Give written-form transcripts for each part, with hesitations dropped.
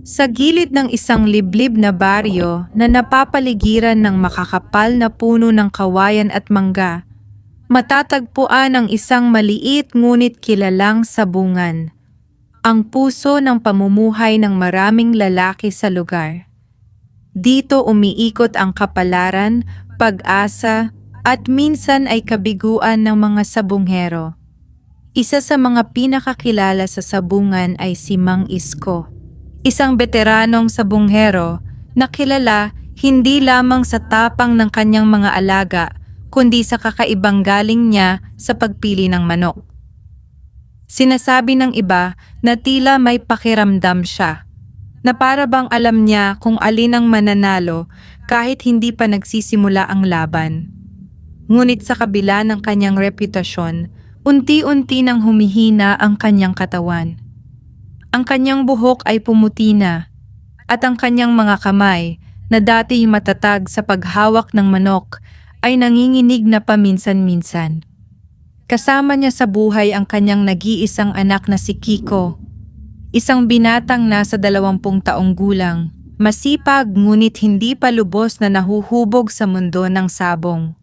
Sa gilid ng isang liblib na baryo na napapaligiran ng makakapal na puno ng kawayan at mangga, matatagpuan ang isang maliit ngunit kilalang sabungan, ang puso ng pamumuhay ng maraming lalaki sa lugar. Dito umiikot ang kapalaran, pag-asa, at minsan ay kabiguan ng mga sabunghero. Isa sa mga pinakakilala sa sabungan ay si Mang Isko, isang veteranong sabunghero na kilala hindi lamang sa tapang ng kanyang mga alaga, kundi sa kakaibang galing niya sa pagpili ng manok. Sinasabi ng iba na tila may pakiramdam siya, na para bang alam niya kung alin ang mananalo kahit hindi pa nagsisimula ang laban. Ngunit sa kabila ng kanyang reputasyon, unti-unti nang humihina ang kanyang katawan. Ang kanyang buhok ay pumuti na, at ang kanyang mga kamay, na dati matatag sa paghawak ng manok, ay nanginginig na paminsan-minsan. Kasama niya sa buhay ang kanyang nag-iisang anak na si Kiko, isang binatang nasa 20 taong gulang, masipag ngunit hindi pa lubos na nahuhubog sa mundo ng sabong.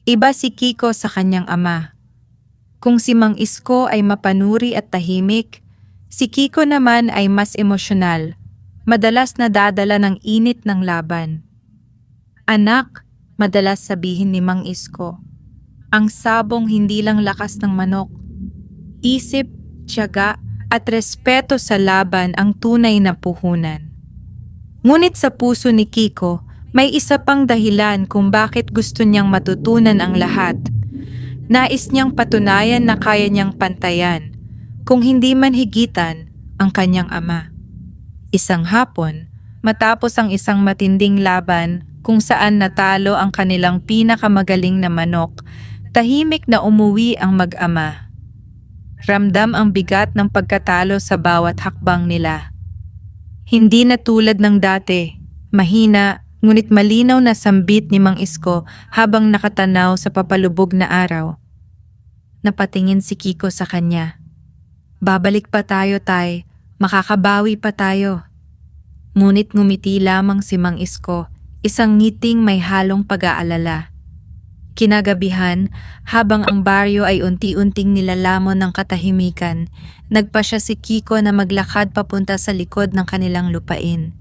Iba si Kiko sa kanyang ama. Kung si Mang Isko ay mapanuri at tahimik, si Kiko naman ay mas emosyonal, madalas nadadala ng init ng laban. Anak, madalas sabihin ni Mang Isko, ang sabong hindi lang lakas ng manok. Isip, tiyaga, at respeto sa laban ang tunay na puhunan. Ngunit sa puso ni Kiko, may isa pang dahilan kung bakit gusto niyang matutunan ang lahat. Nais niyang patunayan na kaya niyang pantayan, kung hindi man higitan, ang kanyang ama. Isang hapon, matapos ang isang matinding laban kung saan natalo ang kanilang pinakamagaling na manok, tahimik na umuwi ang mag-ama. Ramdam ang bigat ng pagkatalo sa bawat hakbang nila. Hindi na tulad ng dati, mahina, ngunit malinaw na sambit ni Mang Isko habang nakatanaw sa papalubog na araw. Napatingin si Kiko sa kanya. Babalik pa tayo, tay. Makakabawi pa tayo. Ngunit ngumiti lamang si Mang Isko, isang ngiting may halong pag-aalala. Kinagabihan, habang ang baryo ay unti-unting nilalamon ng katahimikan, nagpasya si Kiko na maglakad papunta sa likod ng kanilang lupain.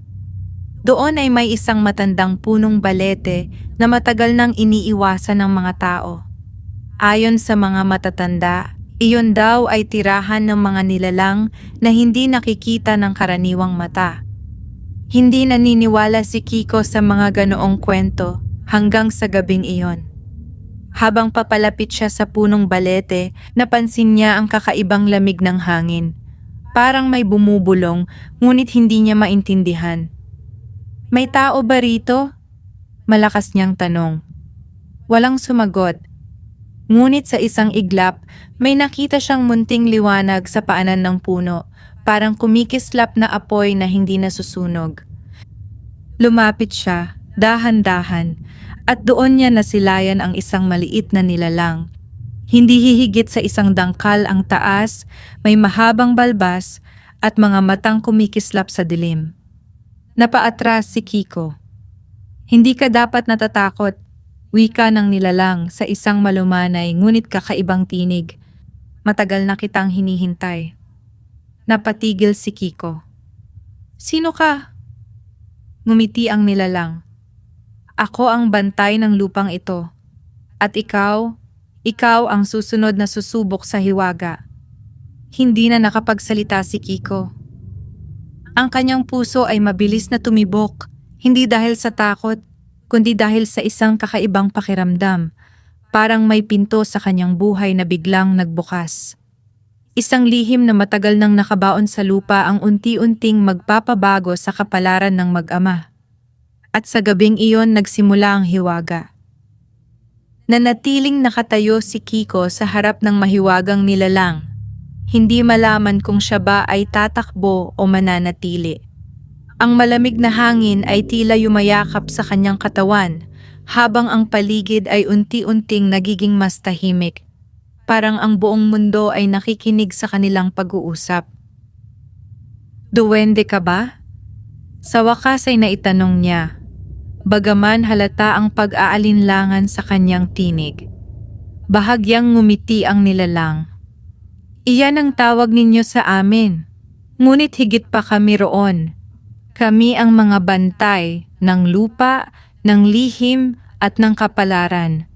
Doon ay may isang matandang punong balete na matagal nang iniiwasan ng mga tao. Ayon sa mga matatanda, iyon daw ay tirahan ng mga nilalang na hindi nakikita ng karaniwang mata. Hindi naniniwala si Kiko sa mga ganoong kwento hanggang sa gabing iyon. Habang papalapit siya sa punong balete, napansin niya ang kakaibang lamig ng hangin. Parang may bumubulong, ngunit hindi niya maintindihan. May tao ba rito? Malakas niyang tanong. Walang sumagot. Ngunit sa isang iglap, may nakita siyang munting liwanag sa paanan ng puno, parang kumikislap na apoy na hindi nasusunog. Lumapit siya, dahan-dahan, at doon niya nasilayan ang isang maliit na nilalang. Hindi hihigit sa isang dangkal ang taas, may mahabang balbas, at mga matang kumikislap sa dilim. Napaatras si Kiko. Hindi ka dapat natatakot, wika ng nilalang sa isang malumanay ngunit kakaibang tinig. Matagal na kitang hinihintay. Napatigil si Kiko. Sino ka? Ngumiti ang nilalang. Ako ang bantay ng lupang ito. At ikaw ang susunod na susubok sa hiwaga. Hindi na nakapagsalita si Kiko. Ang kanyang puso ay mabilis na tumibok, hindi dahil sa takot, kundi dahil sa isang kakaibang pakiramdam. Parang may pinto sa kanyang buhay na biglang nagbukas. Isang lihim na matagal nang nakabaon sa lupa ang unti-unting magpapabago sa kapalaran ng mag-ama. At sa gabing iyon nagsimula ang hiwaga. Nanatiling nakatayo si Kiko sa harap ng mahiwagang nilalang. Hindi malaman kung siya ba ay tatakbo o mananatili. Ang malamig na hangin ay tila yumayakap sa kanyang katawan, habang ang paligid ay unti-unting nagiging mas tahimik. Parang ang buong mundo ay nakikinig sa kanilang pag-uusap. Duwende ka ba? Sa wakas ay naitanong niya, bagaman halata ang pag-aalinlangan sa kanyang tinig. Bahagyang ngumiti ang nilalang. Iyan ang tawag ninyo sa amin, ngunit higit pa kami roon. Kami ang mga bantay ng lupa, ng lihim at ng kapalaran.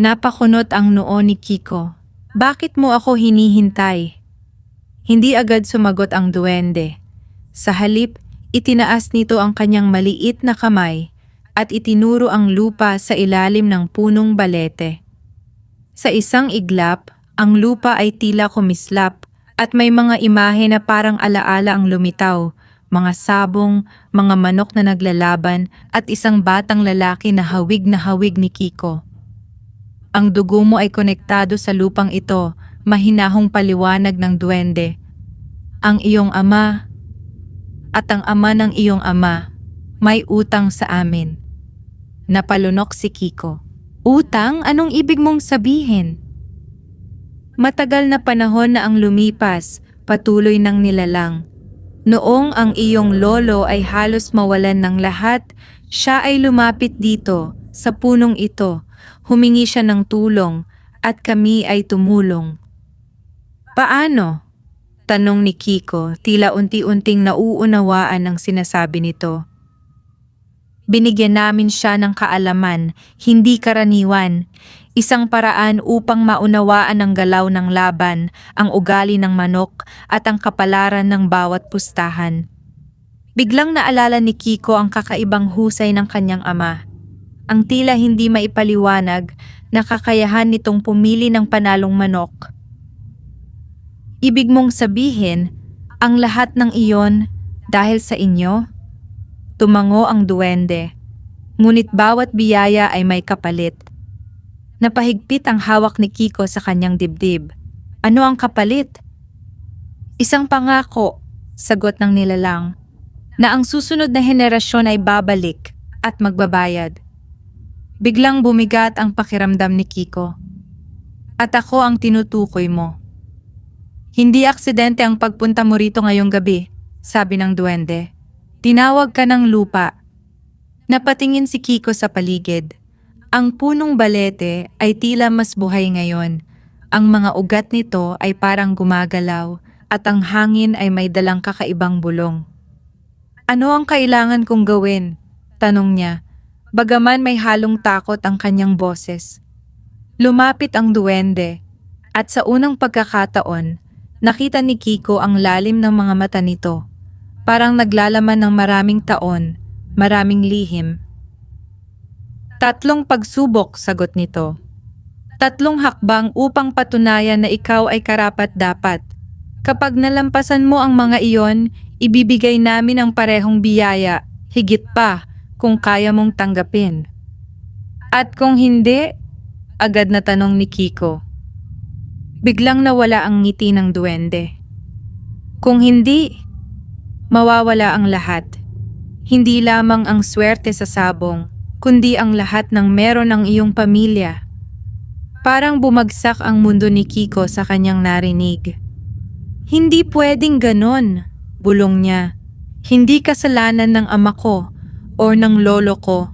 Napakunot ang noo ni Kiko. Bakit mo ako hinihintay? Hindi agad sumagot ang duwende. Sa halip, itinaas nito ang kanyang maliit na kamay at itinuro ang lupa sa ilalim ng punong balete. Sa isang iglap, ang lupa ay tila kumislap at may mga imahe na parang alaala ang lumitaw, mga sabong, mga manok na naglalaban at isang batang lalaki na hawig ni Kiko. Ang dugo mo ay konektado sa lupang ito, mahinahong paliwanag ng duwende. Ang iyong ama at ang ama ng iyong ama may utang sa amin. Napalunok si Kiko. Utang? Anong ibig mong sabihin? Matagal na panahon na ang lumipas, patuloy ng nilalang. Noong ang iyong lolo ay halos mawalan ng lahat, siya ay lumapit dito, sa punong ito. Humingi siya ng tulong, at kami ay tumulong. Paano? Tanong ni Kiko, tila unti-unting nauunawaan ang sinasabi nito. Binigyan namin siya ng kaalaman, hindi karaniwan. Isang paraan upang maunawaan ang galaw ng laban, ang ugali ng manok at ang kapalaran ng bawat pustahan. Biglang naalala ni Kiko ang kakaibang husay ng kanyang ama. Ang tila hindi maipaliwanag na kakayahan nitong pumili ng panalong manok. Ibig mong sabihin, ang lahat ng iyon dahil sa inyo? Tumango ang duwende, ngunit bawat biyaya ay may kapalit. Napahigpit ang hawak ni Kiko sa kanyang dibdib. Ano ang kapalit? Isang pangako, sagot ng nilalang, na ang susunod na henerasyon ay babalik at magbabayad. Biglang bumigat ang pakiramdam ni Kiko. At ako ang tinutukoy mo. Hindi aksidente ang pagpunta mo rito ngayong gabi, sabi ng duwende. Tinawag ka ng lupa. Napatingin si Kiko sa paligid. Ang punong balete ay tila mas buhay ngayon. Ang mga ugat nito ay parang gumagalaw at ang hangin ay may dalang kakaibang bulong. Ano ang kailangan kong gawin? Tanong niya, bagaman may halong takot ang kanyang boses. Lumapit ang duwende at sa unang pagkakataon, nakita ni Kiko ang lalim ng mga mata nito. Parang naglalaman ng maraming taon, maraming lihim. 3 pagsubok, sagot nito. 3 hakbang upang patunayan na ikaw ay karapat-dapat. Kapag nalampasan mo ang mga iyon, ibibigay namin ang parehong biyaya, higit pa kung kaya mong tanggapin. At kung hindi, agad na tanong ni Kiko. Biglang nawala ang ngiti ng duwende. Kung hindi, mawawala ang lahat. Hindi lamang ang swerte sa sabong, kundi ang lahat ng meron ng iyong pamilya. Parang bumagsak ang mundo ni Kiko sa kanyang narinig. Hindi pwedeng ganon, bulong niya. Hindi kasalanan ng ama ko o ng lolo ko.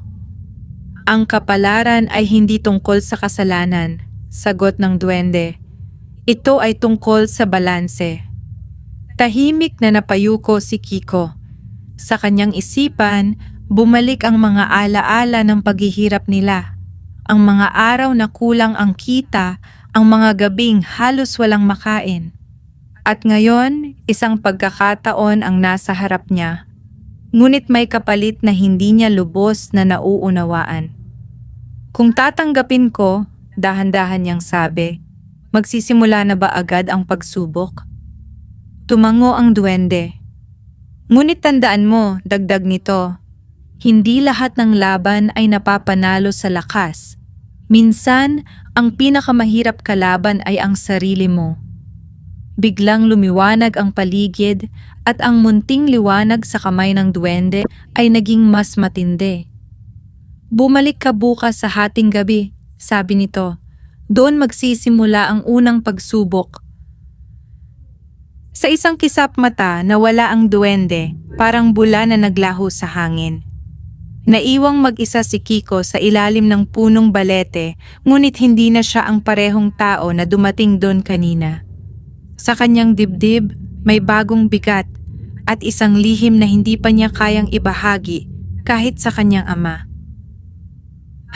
Ang kapalaran ay hindi tungkol sa kasalanan, sagot ng duwende. Ito ay tungkol sa balanse. Tahimik na napayuko si Kiko. Sa kanyang isipan, bumalik ang mga alaala ng paghihirap nila. Ang mga araw na kulang ang kita, ang mga gabing halos walang makain. At ngayon, isang pagkakataon ang nasa harap niya. Ngunit may kapalit na hindi niya lubos na nauunawaan. Kung tatanggapin ko, dahan-dahan niyang sabi, magsisimula na ba agad ang pagsubok? Tumango ang duwende. Ngunit tandaan mo, dagdag nito, hindi lahat ng laban ay napapanalo sa lakas. Minsan, ang pinakamahirap kalaban ay ang sarili mo. Biglang lumiwanag ang paligid at ang munting liwanag sa kamay ng duwende ay naging mas matindi. Bumalik ka bukas sa hating gabi, sabi nito. Doon magsisimula ang unang pagsubok. Sa isang kisap mata nawala ang duwende, parang bula na naglaho sa hangin. Naiwang mag-isa si Kiko sa ilalim ng punong balete, ngunit hindi na siya ang parehong tao na dumating doon kanina. Sa kanyang dibdib, may bagong bigat at isang lihim na hindi pa niya kayang ibahagi kahit sa kanyang ama.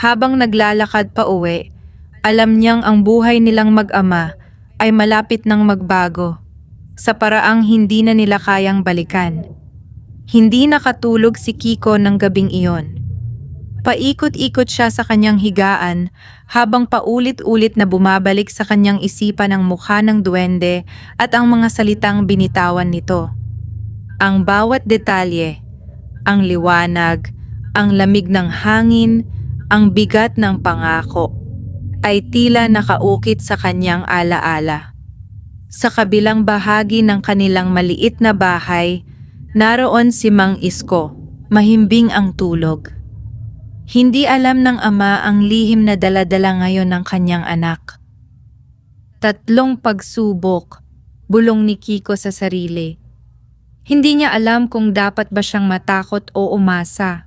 Habang naglalakad pa uwi, alam niyang ang buhay nilang mag-ama ay malapit nang magbago sa paraang hindi na nila kayang balikan. Hindi nakatulog si Kiko ng gabing iyon. Paikot-ikot siya sa kanyang higaan habang paulit-ulit na bumabalik sa kanyang isipan ang mukha ng duwende at ang mga salitang binitawan nito. Ang bawat detalye, ang liwanag, ang lamig ng hangin, ang bigat ng pangako, ay tila nakaukit sa kanyang alaala. Sa kabilang bahagi ng kanilang maliit na bahay, naroon si Mang Isko, mahimbing ang tulog. Hindi alam ng ama ang lihim na dala-dala ngayon ng kanyang anak. 3 pagsubok, bulong ni Kiko sa sarili. Hindi niya alam kung dapat ba siyang matakot o umasa.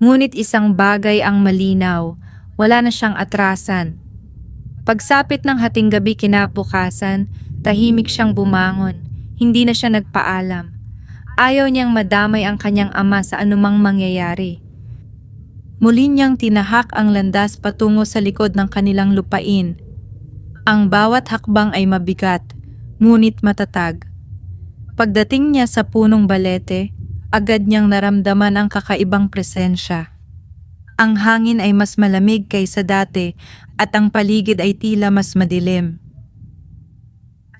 Ngunit isang bagay ang malinaw, wala na siyang atrasan. Pagsapit ng hating gabi kinabukasan, tahimik siyang bumangon, hindi na siya nagpaalam. Ayaw niyang madamay ang kanyang ama sa anumang mangyayari. Muli niyang tinahak ang landas patungo sa likod ng kanilang lupain. Ang bawat hakbang ay mabigat, ngunit matatag. Pagdating niya sa punong balete, agad niyang naramdaman ang kakaibang presensya. Ang hangin ay mas malamig kaysa dati at ang paligid ay tila mas madilim.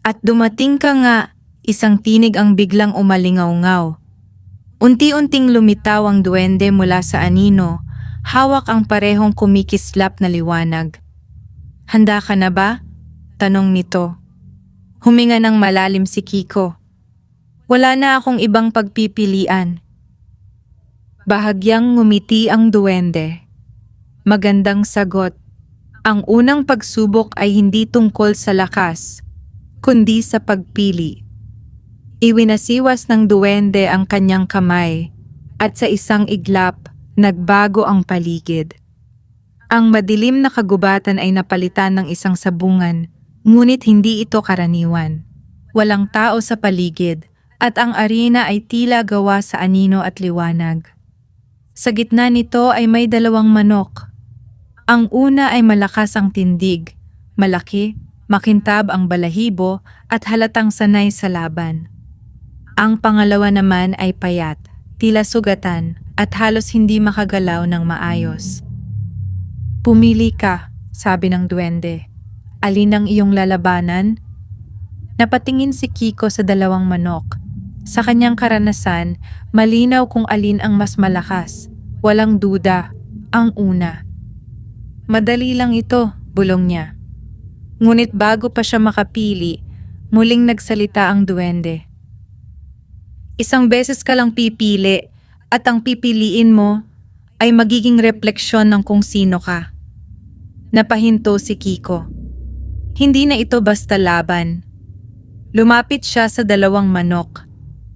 At dumating ka nga, isang tinig ang biglang umalingaw-ngaw. Unti-unting lumitaw ang duwende mula sa anino, hawak ang parehong kumikislap na liwanag. Handa ka na ba? Tanong nito. Huminga ng malalim si Kiko. Wala na akong ibang pagpipilian. Bahagyang ngumiti ang duwende. Magandang sagot. Ang unang pagsubok ay hindi tungkol sa lakas, kundi sa pagpili. Iwinasiwas ng duwende ang kanyang kamay at sa isang iglap, nagbago ang paligid. Ang madilim na kagubatan ay napalitan ng isang sabungan, ngunit hindi ito karaniwan. Walang tao sa paligid at ang arena ay tila gawa sa anino at liwanag. Sa gitna nito ay may 2 manok. Ang una ay malakas ang tindig, malaki, makintab ang balahibo at halatang sanay sa laban. Ang pangalawa naman ay payat, tila sugatan at halos hindi makagalaw ng maayos. Pumili ka, sabi ng duwende. Alin ang iyong lalabanan? Napatingin si Kiko sa 2 manok. Sa kanyang karanasan, malinaw kung alin ang mas malakas. Walang duda, ang una. Madali lang ito, bulong niya. Ngunit bago pa siya makapili, muling nagsalita ang duwende. Isang beses ka lang pipili at ang pipiliin mo ay magiging refleksyon ng kung sino ka. Napahinto si Kiko. Hindi na ito basta laban. Lumapit siya sa 2 manok.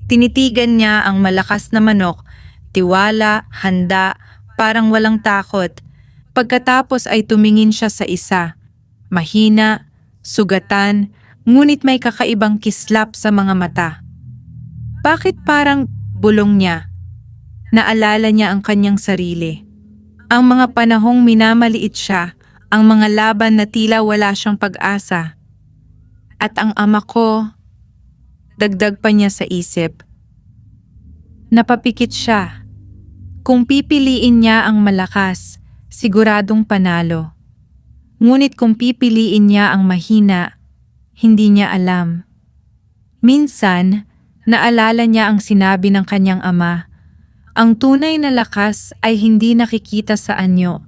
Tinitigan niya ang malakas na manok, tiwala, handa, parang walang takot. Pagkatapos ay tumingin siya sa isa. Mahina, sugatan, ngunit may kakaibang kislap sa mga mata. Bakit parang bulong niya? Naalala niya ang kanyang sarili. Ang mga panahong minamaliit siya, ang mga laban na tila wala siyang pag-asa. At ang ama ko, dagdag pa niya sa isip. Napapikit siya. Kung pipiliin niya ang malakas, siguradong panalo. Ngunit kung pipiliin niya ang mahina, hindi niya alam. Minsan, naalala niya ang sinabi ng kanyang ama, ang tunay na lakas ay hindi nakikita sa anyo.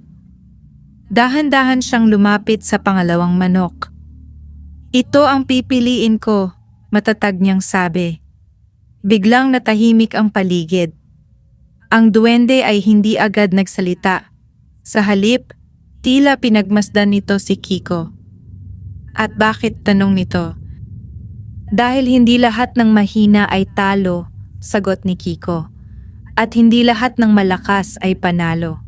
Dahan-dahan siyang lumapit sa pangalawang manok. Ito ang pipiliin ko, matatag niyang sabi. Biglang natahimik ang paligid. Ang duwende ay hindi agad nagsalita. Sa halip, tila pinagmasdan nito si Kiko. At bakit, tanong nito? Dahil hindi lahat ng mahina ay talo, sagot ni Kiko. At hindi lahat ng malakas ay panalo.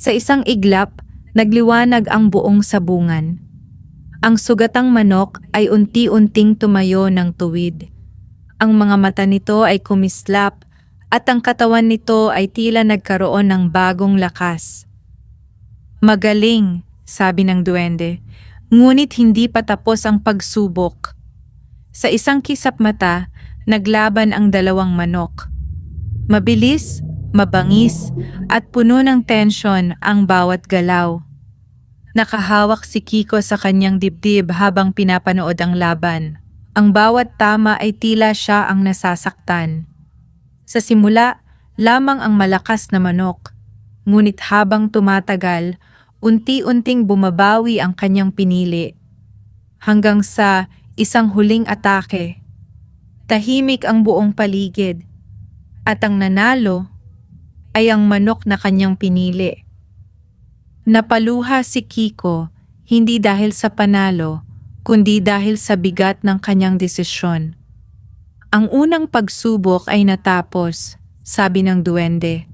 Sa isang iglap, nagliwanag ang buong sabungan. Ang sugatang manok ay unti-unting tumayo ng tuwid. Ang mga mata nito ay kumislap at ang katawan nito ay tila nagkaroon ng bagong lakas. Magaling, sabi ng duwende, ngunit hindi pa tapos ang pagsubok. Sa isang kisap mata, naglaban ang dalawang manok. Mabilis, mabangis, at puno ng tensyon ang bawat galaw. Nakahawak si Kiko sa kanyang dibdib habang pinapanood ang laban. Ang bawat tama ay tila siya ang nasasaktan. Sa simula, lamang ang malakas na manok. Ngunit habang tumatagal, unti-unting bumabawi ang kanyang pinili. Hanggang sa isang huling atake. Tahimik ang buong paligid. At ang nanalo ay ang manok na kanyang pinili. Napaluha si Kiko hindi dahil sa panalo, kundi dahil sa bigat ng kanyang desisyon. Ang unang pagsubok ay natapos, sabi ng duwende.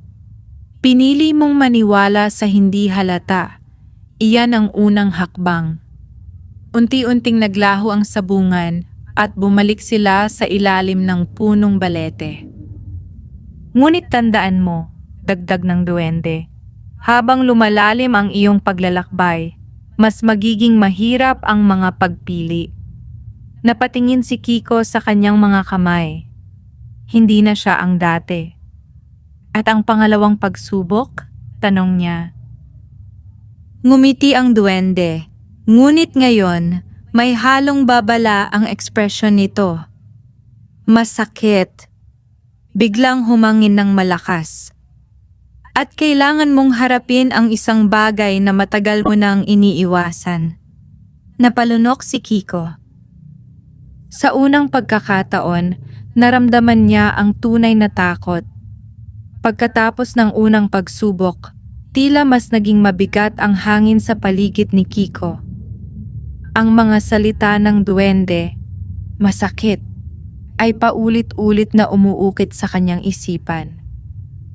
Pinili mong maniwala sa hindi halata. Iyan ang unang hakbang. Unti-unting naglaho ang sabungan at bumalik sila sa ilalim ng punong balete. Ngunit tandaan mo, dagdag ng duwende, habang lumalalim ang iyong paglalakbay, mas magiging mahirap ang mga pagpili. Napatingin si Kiko sa kanyang mga kamay. Hindi na siya ang dati. At ang pangalawang pagsubok? Tanong niya. Ngumiti ang duwende, ngunit ngayon may halong babala ang ekspresyon nito. Masakit. Biglang humangin ng malakas. At kailangan mong harapin ang isang bagay na matagal mo nang iniiwasan. Napalunok si Kiko. Sa unang pagkakataon, naramdaman niya ang tunay na takot. Pagkatapos ng unang pagsubok, tila mas naging mabigat ang hangin sa paligid ni Kiko. Ang mga salita ng duwende, masakit, ay paulit-ulit na umuukit sa kanyang isipan.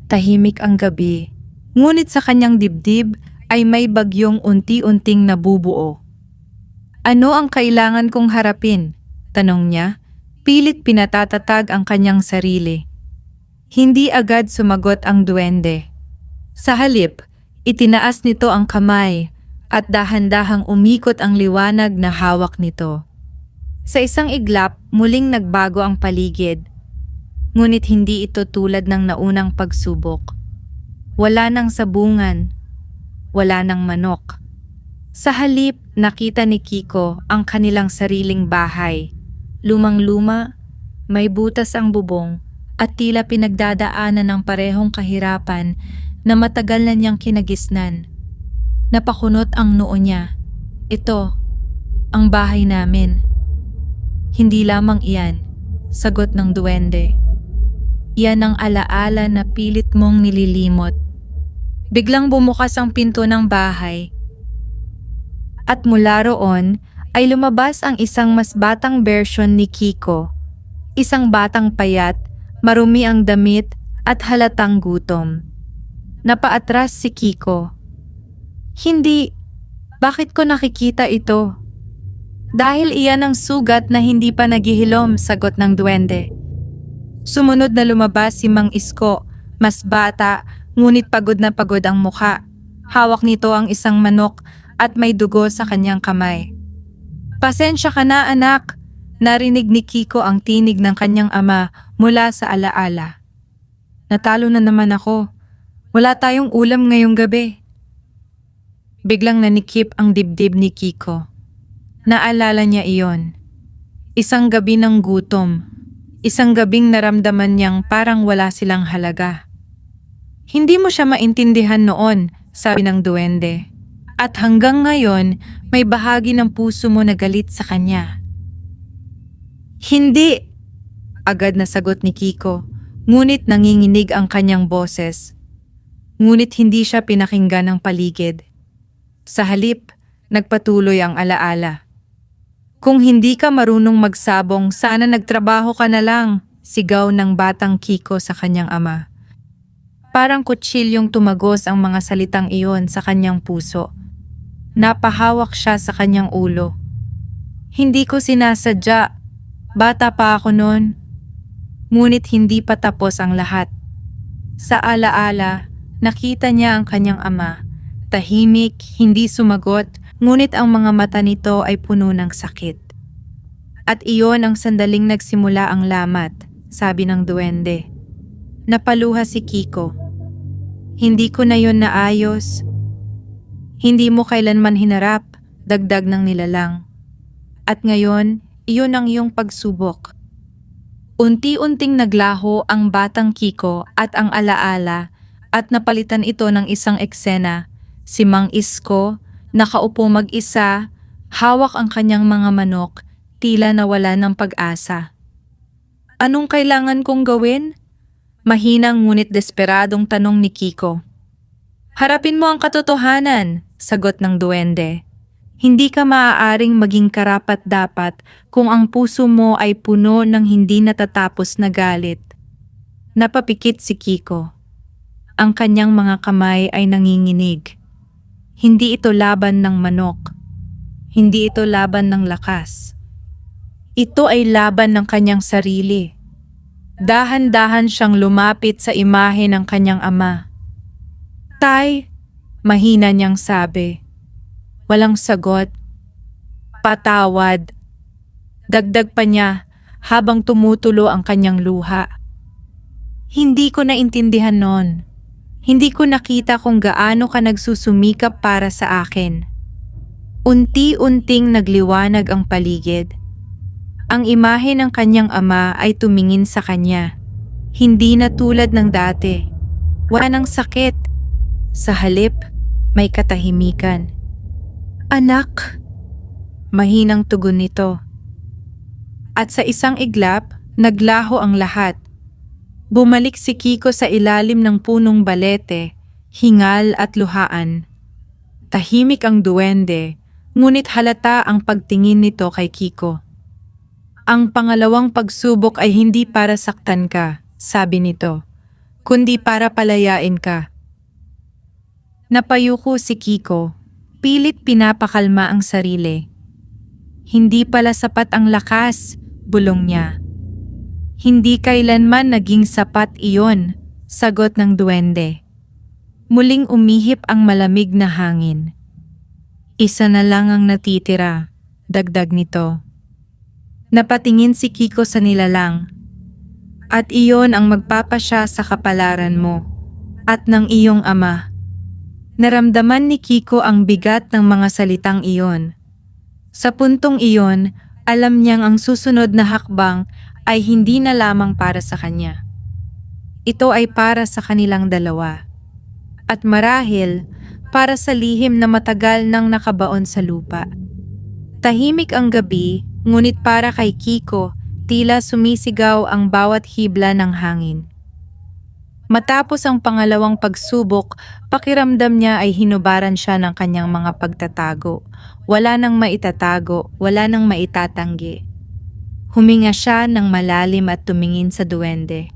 Tahimik ang gabi, ngunit sa kanyang dibdib ay may bagyong unti-unting nabubuo. Ano ang kailangan kong harapin? Tanong niya, pilit pinatatatag ang kanyang sarili. Hindi agad sumagot ang duwende. Sa halip, itinaas nito ang kamay at dahan-dahang umikot ang liwanag na hawak nito. Sa isang iglap, muling nagbago ang paligid. Ngunit hindi ito tulad ng naunang pagsubok. Wala nang sabungan, wala nang manok. Sa halip, nakita ni Kiko ang kanilang sariling bahay. Lumang-luma, may butas ang bubong at tila pinagdadaanan ng parehong kahirapan na matagal na niyang kinagisnan. Napakunot ang noo niya. Ito, ang bahay namin. Hindi lamang iyan, sagot ng duwende. Yan ang alaala na pilit mong nililimot. Biglang bumukas ang pinto ng bahay. At mula roon ay lumabas ang isang mas batang version ni Kiko. Isang batang payat, marumi ang damit at halatang gutom. Napaatras si Kiko. Hindi, bakit ko nakikita ito? Dahil iyan ang sugat na hindi pa naghihilom, sagot ng duwende. Sumunod na lumabas si Mang Isko, mas bata, ngunit pagod na pagod ang mukha. Hawak nito ang isang manok at may dugo sa kanyang kamay. Pasensya ka na anak, narinig ni Kiko ang tinig ng kanyang ama mula sa alaala. Natalo na naman ako, wala tayong ulam ngayong gabi. Biglang nanikip ang dibdib ni Kiko. Naalala niya iyon. Isang gabi ng gutom. Isang gabing naramdaman niyang parang wala silang halaga. Hindi mo siya maintindihan noon, sabi ng duwende. At hanggang ngayon, may bahagi ng puso mo na galit sa kanya. Hindi! Agad na sagot ni Kiko, ngunit nanginginig ang kanyang boses. Ngunit hindi siya pinakinggan ng paligid. Sa halip, nagpatuloy ang alaala. Kung hindi ka marunong magsabong, sana nagtrabaho ka na lang, Sigaw ng batang Kiko sa kanyang ama. Parang kutsilyong tumagos ang mga salitang iyon sa kanyang puso. Napahawak siya sa kanyang ulo. Hindi ko sinasadya. Bata pa ako noon. Ngunit hindi pa tapos ang lahat. Sa alaala, nakita niya ang kanyang ama. Tahimik, hindi sumagot, ngunit ang mga mata nito ay puno ng sakit. At iyon ang sandaling nagsimula ang lamat, sabi ng duwende. Napaluha si Kiko. Hindi ko na yon naayos. Hindi mo kailanman hinarap, dagdag ng nilalang. At ngayon, iyon ang iyong pagsubok. Unti-unting naglaho ang batang Kiko at ang alaala at napalitan ito ng isang eksena. Si Mang Isko, nakaupo mag-isa, hawak ang kanyang mga manok, tila nawala ng pag-asa. Anong kailangan kong gawin? Mahinang ngunit desperadong tanong ni Kiko. Harapin mo ang katotohanan, sagot ng duwende. Hindi ka maaaring maging karapat-dapat kung ang puso mo ay puno ng hindi natatapos na galit. Napapikit si Kiko. Ang kanyang mga kamay ay nanginginig. Hindi ito laban ng manok. Hindi ito laban ng lakas. Ito ay laban ng kanyang sarili. Dahan-dahan siyang lumapit sa imahe ng kanyang ama. Tay, mahina niyang sabi. Walang sagot. Patawad. Dagdag pa niya habang tumutulo ang kanyang luha. Hindi ko naintindihan noon. Hindi ko nakita kung gaano ka nagsusumikap para sa akin. Unti-unting nagliwanag ang paligid. Ang imahe ng kanyang ama ay tumingin sa kanya. Hindi na tulad ng dati. Wala ng sakit. Sa halip, may katahimikan. Anak! Mahinang tugon nito. At sa isang iglap, naglaho ang lahat. Bumalik si Kiko sa ilalim ng punong balete, hingal at luhaan. Tahimik ang duwende, ngunit halata ang pagtingin nito kay Kiko. Ang pangalawang pagsubok ay hindi para saktan ka, sabi nito, kundi para palayain ka. Napayuko si Kiko, pilit pinapakalma ang sarili. Hindi pala sapat ang lakas, bulong niya. Hindi kailanman naging sapat iyon, sagot ng duwende. Muling umihip ang malamig na hangin. Isa na lang ang natitira, dagdag nito. Napatingin si Kiko sa nilalang. At iyon ang magpapasya sa kapalaran mo at ng iyong ama. Naramdaman ni Kiko ang bigat ng mga salitang iyon. Sa puntong iyon, alam niyang ang susunod na hakbang ay hindi na lamang para sa kanya. Ito ay para sa kanilang dalawa. At marahil, para sa lihim na matagal nang nakabaon sa lupa. Tahimik ang gabi, ngunit para kay Kiko, tila sumisigaw ang bawat hibla ng hangin. Matapos ang pangalawang pagsubok, pakiramdam niya ay hinubaran siya ng kanyang mga pagtatago. Wala nang maitatago, wala nang maitatanggi. Huminga siya ng malalim at tumingin sa duwende.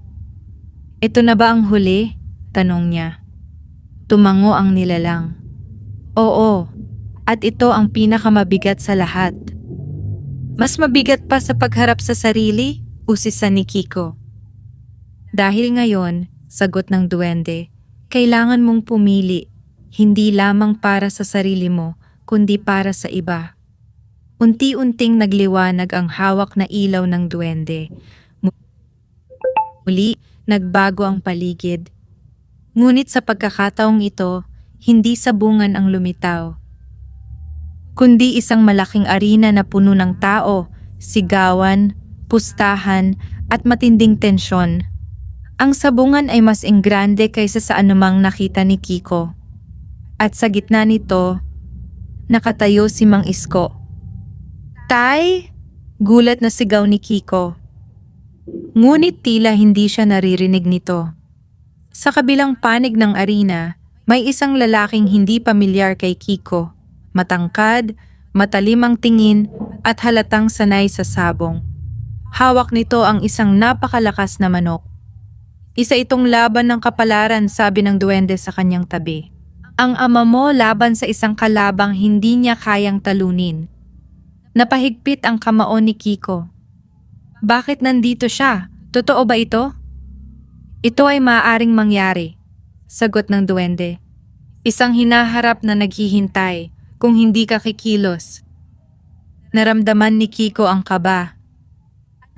Ito na ba ang huli? Tanong niya. Tumango ang nilalang. Oo, at ito ang pinakamabigat sa lahat. Mas mabigat pa sa pagharap sa sarili? Usisan ni Kiko. Dahil ngayon, sagot ng duwende, kailangan mong pumili, hindi lamang para sa sarili mo, kundi para sa iba. Unti-unting nagliwanag ang hawak na ilaw ng duwende. Muli, nagbago ang paligid. Ngunit sa pagkakataong ito, hindi sabungan ang lumitaw, kundi isang malaking arena na puno ng tao, sigawan, pustahan, at matinding tensyon. Ang sabungan ay mas enggrande kaysa sa anumang nakita ni Kiko. At sa gitna nito, nakatayo si Mang Isko. Tay! Gulat na sigaw ni Kiko. Ngunit tila hindi siya naririnig nito. Sa kabilang panig ng arena, may isang lalaking hindi pamilyar kay Kiko. Matangkad, matalim ang tingin, at halatang sanay sa sabong. Hawak nito ang isang napakalakas na manok. Isa itong laban ng kapalaran, sabi ng duwende sa kanyang tabi. Ang ama mo laban sa isang kalabang hindi niya kayang talunin. Napahigpit ang kamao ni Kiko. Bakit nandito siya? Totoo ba ito? Ito ay maaaring mangyari, sagot ng duwende. Isang hinaharap na naghihintay kung hindi ka kikilos. Naramdaman ni Kiko ang kaba.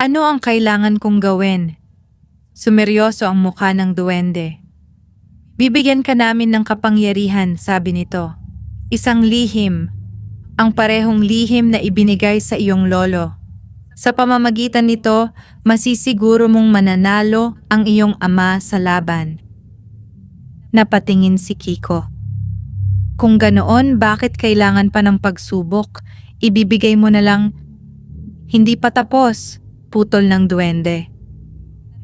Ano ang kailangan kong gawin? Sumeryoso ang mukha ng duwende. Bibigyan ka namin ng kapangyarihan, sabi nito. Isang lihim, ang parehong lihim na ibinigay sa iyong lolo. Sa pamamagitan nito, masisiguro mong mananalo ang iyong ama sa laban. Napatingin si Kiko. Kung ganoon, bakit kailangan pa ng pagsubok? Ibibigay mo na lang. Hindi pa tapos, putol ng duwende.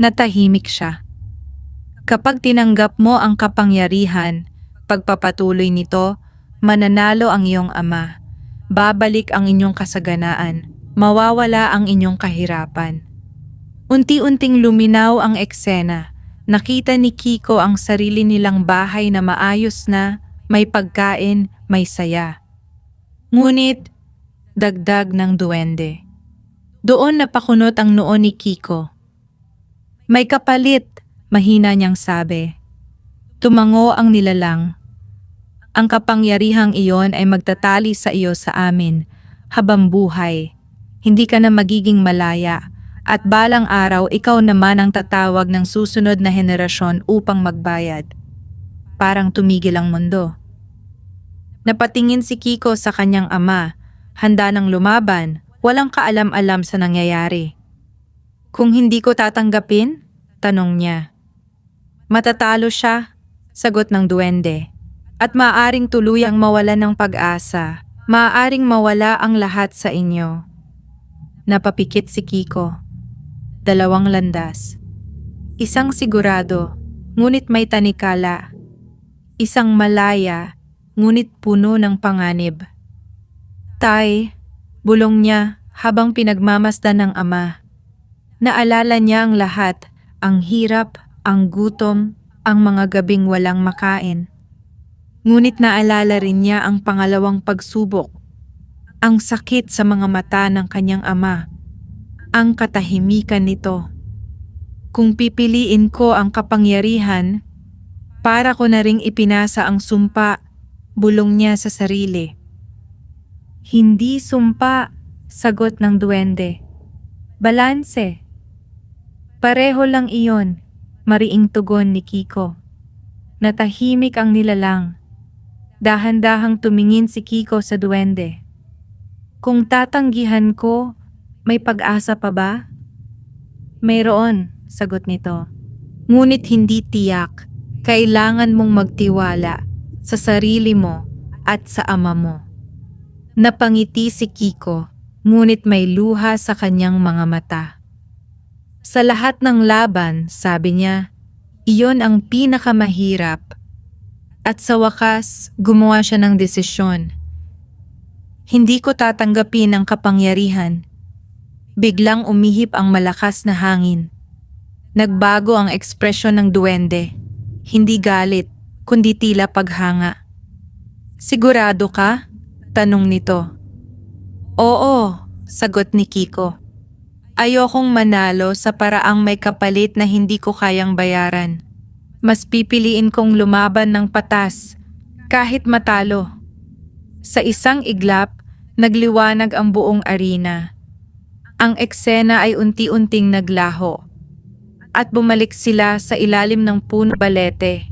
Natahimik siya. Kapag tinanggap mo ang kapangyarihan, pagpapatuloy nito, mananalo ang iyong ama. Babalik ang inyong kasaganaan. Mawawala ang inyong kahirapan. Unti-unting luminaw ang eksena. Nakita ni Kiko ang sarili nilang bahay na maayos na, may pagkain, may saya. Ngunit, dagdag ng duwende. Doon napakunot ang noo ni Kiko. May kapalit, mahina niyang sabi. Tumango ang nilalang. Ang kapangyarihang iyon ay magtatali sa iyo sa amin, habang buhay. Hindi ka na magiging malaya, at balang araw ikaw naman ang tatawag ng susunod na henerasyon upang magbayad. Parang tumigil ang mundo. Napatingin si Kiko sa kanyang ama, handa ng lumaban, walang kaalam-alam sa nangyayari. Kung hindi ko tatanggapin? Tanong niya. Matatalo siya, sagot ng duwende. At maaaring tuluyang mawalan ng pag-asa, maaaring mawala ang lahat sa inyo. Napapikit si Kiko. 2 landas. Isang sigurado, ngunit may tanikala. Isang malaya, ngunit puno ng panganib. Tay, bulong niya habang pinagmamasdan ng ama. Naalala niya ang lahat, ang hirap, ang gutom, ang mga gabing walang makain. Ngunit naalala rin niya ang pangalawang pagsubok, ang sakit sa mga mata ng kanyang ama, ang katahimikan nito. Kung pipiliin ko ang kapangyarihan, para ko na ring ipinasa ang sumpa, bulong niya sa sarili. Hindi sumpa, sagot ng duwende. Balanse. Pareho lang iyon, mariing tugon ni Kiko. Natahimik ang nilalang. Dahan-dahang tumingin si Kiko sa duwende. Kung tatanggihan ko, may pag-asa pa ba? Mayroon, sagot nito. Ngunit hindi tiyak. Kailangan mong magtiwala sa sarili mo at sa ama mo. Napangiti si Kiko, ngunit may luha sa kanyang mga mata. Sa lahat ng laban, sabi niya, iyon ang pinakamahirap. At sa wakas, gumawa siya ng desisyon. Hindi ko tatanggapin ang kapangyarihan. Biglang umihip ang malakas na hangin. Nagbago ang ekspresyon ng duwende. Hindi galit, kundi tila paghanga. Sigurado ka? Tanong nito. Oo, sagot ni Kiko. Ayokong manalo sa paraang may kapalit na hindi ko kayang bayaran. Mas pipiliin kong lumaban ng patas, kahit matalo. Sa isang iglap, nagliwanag ang buong arena. Ang eksena ay unti-unting naglaho. At bumalik sila sa ilalim ng puno balete.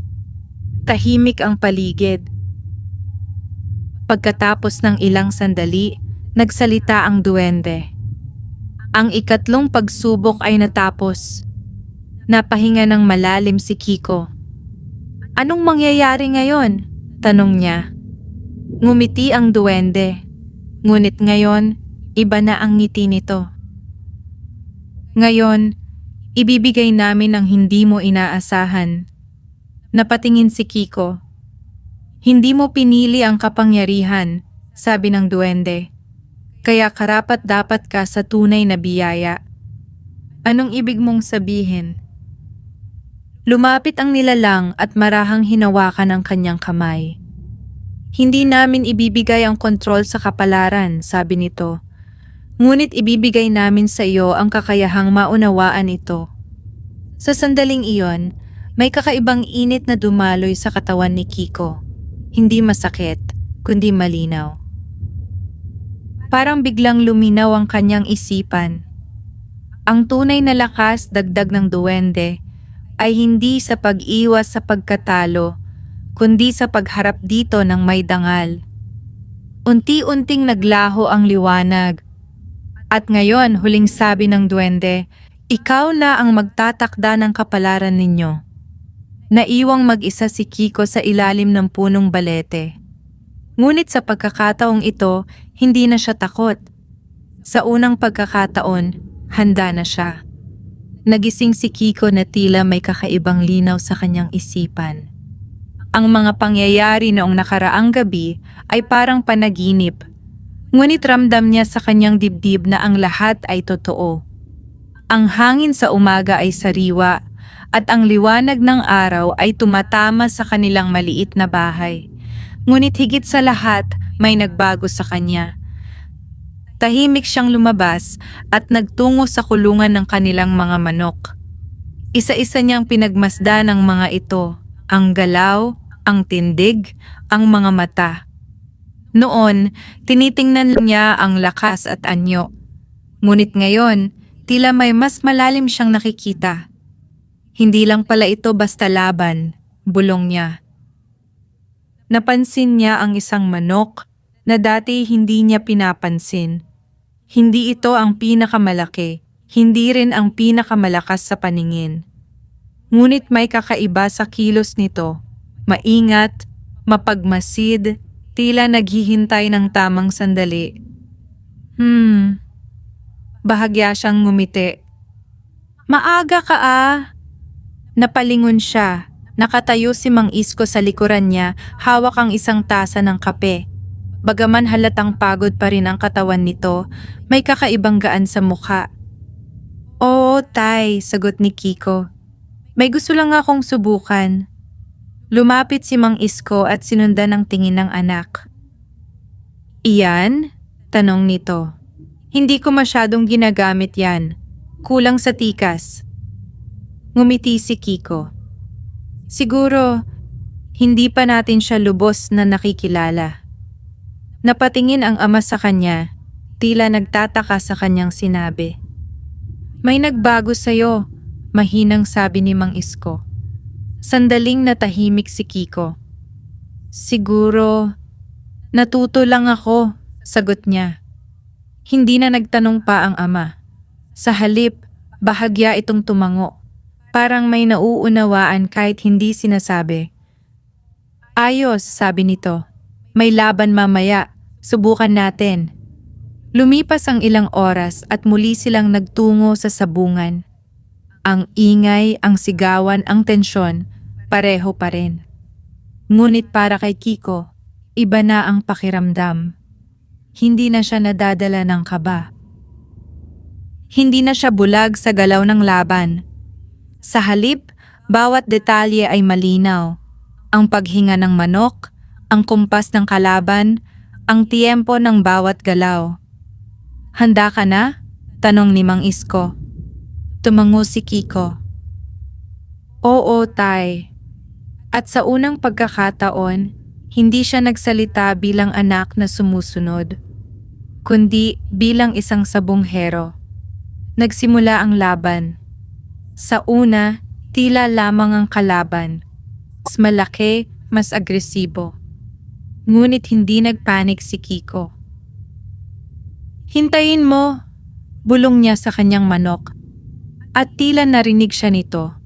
Tahimik ang paligid. Pagkatapos ng ilang sandali, nagsalita ang duwende. Ang ikatlong pagsubok ay natapos. Napahinga ng malalim si Kiko. Anong mangyayari ngayon? Tanong niya. Ngumiti ang duwende. Ngunit ngayon, iba na ang ngiti nito. Ngayon, ibibigay namin ang hindi mo inaasahan. Napatingin si Kiko. Hindi mo pinili ang kapangyarihan, sabi ng duwende. Kaya karapat-dapat ka sa tunay na biyaya. Anong ibig mong sabihin? Lumapit ang nilalang at marahang hinawakan ang kanyang kamay. Hindi namin ibibigay ang kontrol sa kapalaran, sabi nito. Ngunit ibibigay namin sa iyo ang kakayahang maunawaan ito. Sa sandaling iyon, may kakaibang init na dumaloy sa katawan ni Kiko. Hindi masakit, kundi malinaw. Parang biglang luminaw ang kanyang isipan. Ang tunay na lakas dagdag ng duwende ay hindi sa pag-iwas sa pagkatalo, kundi sa pagharap dito ng may dangal. Unti-unting naglaho ang liwanag. At ngayon, huling sabi ng duwende, ikaw na ang magtatakda ng kapalaran ninyo. Naiwang mag-isa si Kiko sa ilalim ng punong balete. Ngunit sa pagkakataong ito, hindi na siya takot. Sa unang pagkakataon, handa na siya. Nagising si Kiko na tila may kakaibang linaw sa kanyang isipan. Ang mga pangyayari noong nakaraang gabi ay parang panaginip. Ngunit ramdam niya sa kanyang dibdib na ang lahat ay totoo. Ang hangin sa umaga ay sariwa at ang liwanag ng araw ay tumatama sa kanilang maliit na bahay. Ngunit higit sa lahat, may nagbago sa kanya. Tahimik siyang lumabas at nagtungo sa kulungan ng kanilang mga manok. Isa-isa niyang pinagmasdan ang mga ito, ang galaw, ang tindig, ang mga mata. Noon, tinitingnan niya ang lakas at anyo. Ngunit ngayon, tila may mas malalim siyang nakikita. Hindi lang pala ito basta laban, bulong niya. Napansin niya ang isang manok na dati hindi niya pinapansin. Hindi ito ang pinakamalaki, hindi rin ang pinakamalakas sa paningin. Ngunit may kakaiba sa kilos nito, maingat, mapagmasid, tila naghihintay ng tamang sandali. Bahagya siyang ngumiti. Maaga ka ah! Napalingon siya. Nakatayo si Mang Isko sa likuran niya, hawak ang isang tasa ng kape. Bagaman halatang pagod pa rin ang katawan nito, may kakaibang gaan sa mukha. Oo, tay, sagot ni Kiko. May gusto lang akong subukan. Lumapit si Mang Isko at sinundan ang tingin ng anak. Iyan? Tanong nito. Hindi ko masyadong ginagamit yan. Kulang sa tikas. Ngumiti si Kiko. Siguro, hindi pa natin siya lubos na nakikilala. Napatingin ang ama sa kanya, tila nagtataka sa kanyang sinabi. May nagbago sa'yo, mahinang sabi ni Mang Isko. Sandaling natahimik si Kiko. Siguro, natuto lang ako, sagot niya. Hindi na nagtanong pa ang ama. Sa halip, bahagya itong tumango. Parang may nauunawaan kahit hindi sinasabi. Ayos, sabi nito. May laban mamaya, subukan natin. Lumipas ang ilang oras at muli silang nagtungo sa sabungan. Ang ingay, ang sigawan, ang tensyon, pareho pa rin. Ngunit para kay Kiko, iba na ang pakiramdam. Hindi na siya nadadala ng kaba. Hindi na siya bulag sa galaw ng laban. Sa halip, bawat detalye ay malinaw. Ang paghinga ng manok, ang kumpas ng kalaban, ang tiyempo ng bawat galaw. Handa ka na? Tanong ni Mang Isko. Tumango si Kiko. Oo, tay. At sa unang pagkakataon, hindi siya nagsalita bilang anak na sumusunod, kundi bilang isang sabonghero. Nagsimula ang laban. Sa una, tila lamang ang kalaban. Mas malaki, mas agresibo. Ngunit hindi nagpanik si Kiko. Hintayin mo, bulong niya sa kanyang manok. At tila narinig siya nito.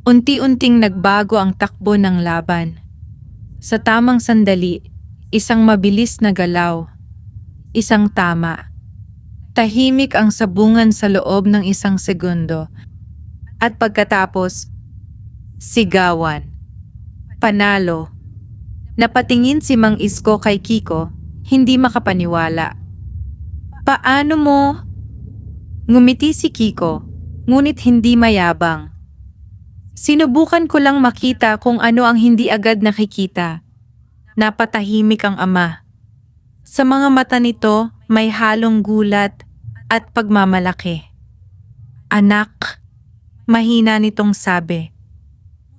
Unti-unting nagbago ang takbo ng laban. Sa tamang sandali, isang mabilis na galaw. Isang tama. Tahimik ang sabungan sa loob ng isang segundo. At pagkatapos, sigawan. Panalo. Napatingin si Mang Isko kay Kiko, hindi makapaniwala. Paano mo? Ngumiti si Kiko. ngunit hindi mayabang. Sinubukan ko lang makita kung ano ang hindi agad nakikita. Napatahimik ang ama. Sa mga mata nito may halong gulat at pagmamalaki. Anak, mahina nitong sabi.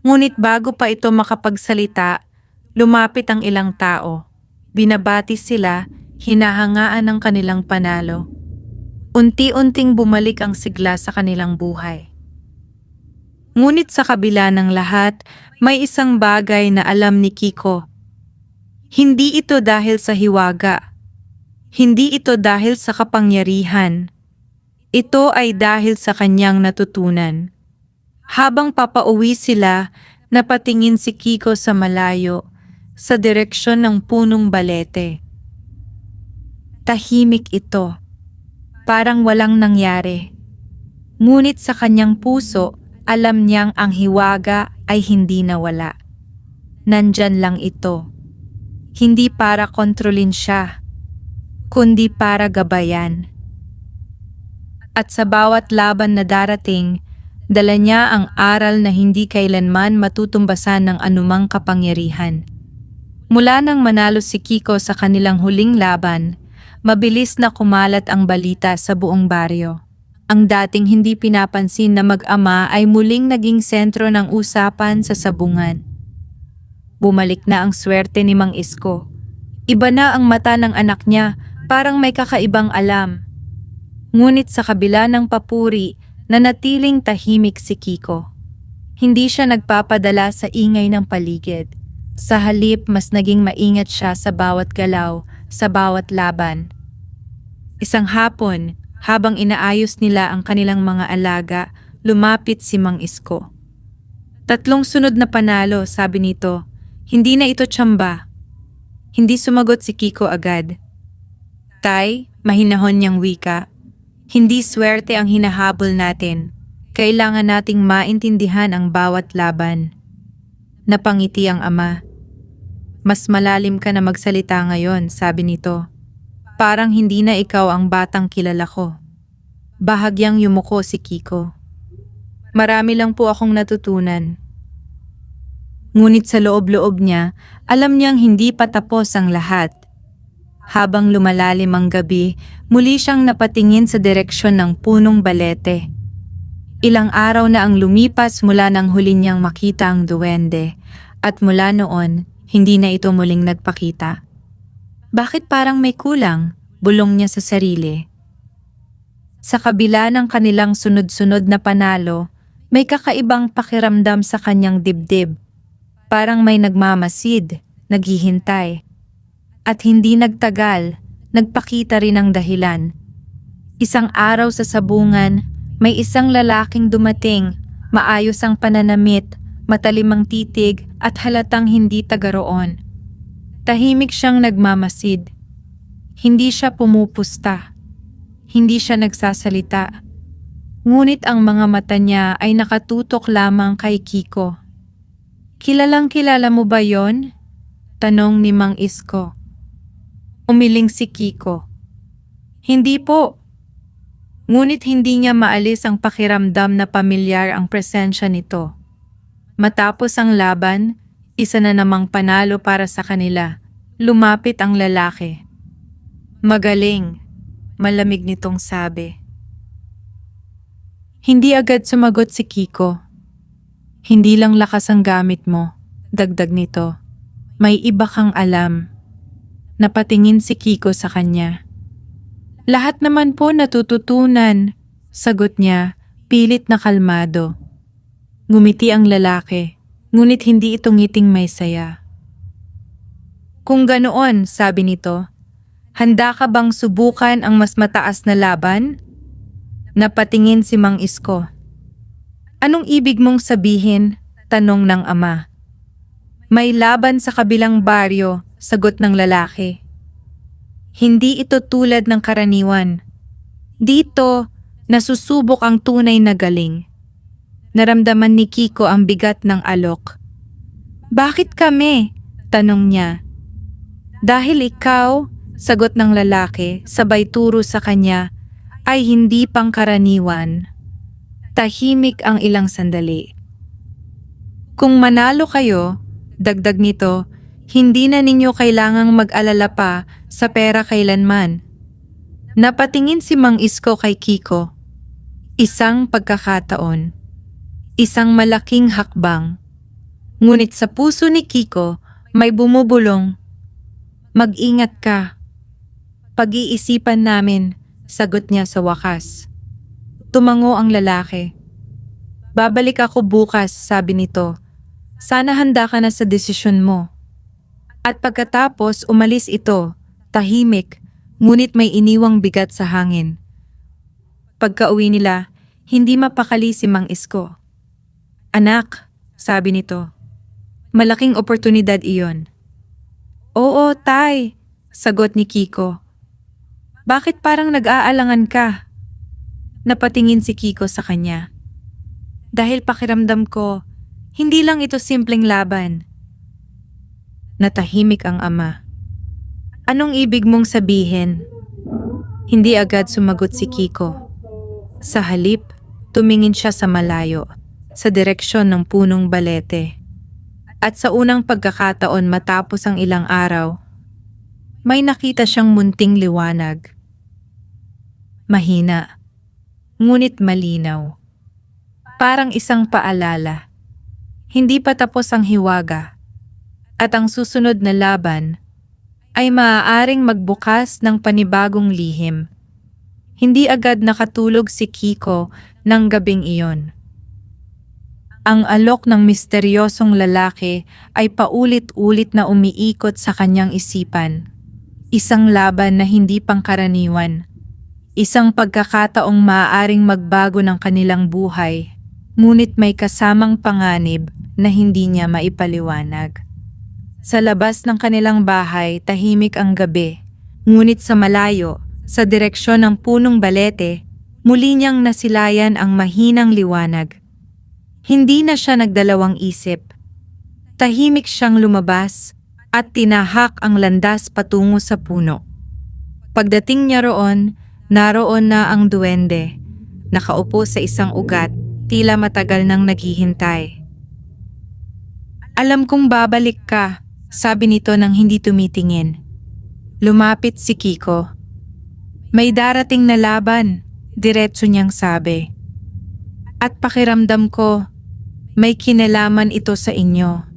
Ngunit bago pa ito makapagsalita, lumapit ang ilang tao. Binabati sila, hinahangaan ng kanilang panalo. Unti-unting bumalik ang sigla sa kanilang buhay. Ngunit sa kabila ng lahat, may isang bagay na alam ni Kiko. Hindi ito dahil sa hiwaga. Hindi ito dahil sa kapangyarihan. Ito ay dahil sa kanyang natutunan. Habang papauwi sila, napatingin si Kiko sa malayo, sa direksyon ng punong balete. Tahimik ito. Parang walang nangyari. Ngunit sa kanyang puso, alam niyang ang hiwaga ay hindi nawala. Nandyan lang ito. Hindi para kontrolin siya, kundi para gabayan. At sa bawat laban na darating, dala niya ang aral na hindi kailanman matutumbasan ng anumang kapangyarihan. Mula nang manalo si Kiko sa kanilang huling laban, mabilis na kumalat ang balita sa buong baryo. Ang dating hindi pinapansin na mag-ama ay muling naging sentro ng usapan sa sabungan. Bumalik na ang swerte ni Mang Isko. Iba na ang mata ng anak niya, parang may kakaibang alam. Ngunit sa kabila ng papuri, nanatiling tahimik si Kiko. Hindi siya nagpapadala sa ingay ng paligid. Sa halip, mas naging maingat siya sa bawat galaw, sa bawat laban. Isang hapon, habang inaayos nila ang kanilang mga alaga, lumapit si Mang Isko. 3 sunod na panalo, sabi nito. Hindi na ito tsamba. Hindi sumagot si Kiko agad. Tay, mahinahon niyang wika. Hindi swerte ang hinahabol natin. Kailangan nating maintindihan ang bawat laban. Napangiti ang ama. Mas malalim ka na magsalita ngayon, sabi nito. Parang hindi na ikaw ang batang kilala ko. Bahagyang yumuko si Kiko. Marami lang po akong natutunan. Ngunit sa loob-loob niya, alam niyang hindi pa tapos ang lahat. Habang lumalalim ang gabi, muli siyang napatingin sa direksyon ng punong balete. Ilang araw na ang lumipas mula nang huli niyang makita ang duwende, at mula noon, hindi na ito muling nagpakita. Bakit parang may kulang? Bulong niya sa sarili. Sa kabila ng kanilang sunod-sunod na panalo, may kakaibang pakiramdam sa kanyang dibdib. Parang may nagmamasid, naghihintay. At hindi nagtagal, nagpakita rin ang dahilan. Isang araw sa sabungan, may isang lalaking dumating, maayos ang pananamit, matalim ang titig at halatang hindi taga roon. Tahimik siyang nagmamasid. Hindi siya pumupusta. Hindi siya nagsasalita. Ngunit ang mga mata niya ay nakatutok lamang kay Kiko. Kilalang kilala mo ba yon? Tanong ni Mang Isko. Umiling si Kiko. Hindi po. Ngunit hindi niya maalis ang pakiramdam na pamilyar ang presensya nito. Matapos ang laban, isa na namang panalo para sa kanila. Lumapit ang lalaki. Magaling, malamig nitong sabi. Hindi agad sumagot si Kiko. Hindi lang lakas ang gamit mo, dagdag nito. May iba kang alam. Napatingin si Kiko sa kanya. Lahat naman po natututunan, sagot niya, pilit na kalmado. Ngumiti ang lalaki, ngunit hindi ito ngiting may saya. Kung ganoon, sabi nito, handa ka bang subukan ang mas mataas na laban? Napatingin si Mang Isko. Anong ibig mong sabihin? Tanong ng ama. May laban sa kabilang baryo, sagot ng lalaki. Hindi ito tulad ng karaniwan. Dito, nasusubok ang tunay na galing. Naramdaman ni Kiko ang bigat ng alok. Bakit kami? Tanong niya. Dahil ikaw, sagot ng lalaki, sabay turo sa kanya, ay hindi pangkaraniwan. Tahimik ang ilang sandali. Kung manalo kayo, dagdag nito, hindi na ninyo kailangang mag-alala pa sa pera kailanman. Napatingin si Mang Isko kay Kiko. Isang pagkakataon. Isang malaking hakbang. Ngunit sa puso ni Kiko, may bumubulong. Mag-ingat ka. Pag-iisipan namin, sagot niya sa wakas. Tumango ang lalaki. Babalik ako bukas, sabi nito. Sana handa ka na sa desisyon mo. At pagkatapos umalis ito, tahimik, ngunit may iniwang bigat sa hangin. Pagka-uwi nila, hindi mapakali si Mang Isko. Anak, sabi nito, malaking oportunidad iyon. Oo, tay, sagot ni Kiko. Bakit parang nag-aalangan ka? Napatingin si Kiko sa kanya. Dahil pakiramdam ko, hindi lang ito simpleng laban. Natahimik ang ama. Anong ibig mong sabihin? Hindi agad sumagot si Kiko. Sa halip, tumingin siya sa malayo, sa direksyon ng punong balete. At sa unang pagkakataon matapos ang ilang araw, may nakita siyang munting liwanag. Mahina, ngunit malinaw. Parang isang paalala. Hindi pa tapos ang hiwaga. At ang susunod na laban ay maaaring magbukas ng panibagong lihim. Hindi agad nakatulog si Kiko ng gabing iyon. Ang alok ng misteryosong lalaki ay paulit-ulit na umiikot sa kanyang isipan. Isang laban na hindi pangkaraniwan. Isang pagkakataong maaaring magbago ng kanilang buhay, ngunit may kasamang panganib na hindi niya maipaliwanag. Sa labas ng kanilang bahay, tahimik ang gabi, ngunit sa malayo, sa direksyon ng punong balete, muli niyang nasilayan ang mahinang liwanag. Hindi na siya nagdalawang isip. Tahimik siyang lumabas at tinahak ang landas patungo sa puno. Pagdating niya roon, naroon na ang duwende, nakaupo sa isang ugat, tila matagal nang naghihintay. Alam kong babalik ka, sabi nito nang hindi tumitingin. Lumapit si Kiko. May darating na laban, diretso niyang sabi. At pakiramdam ko, may kinalaman ito sa inyo.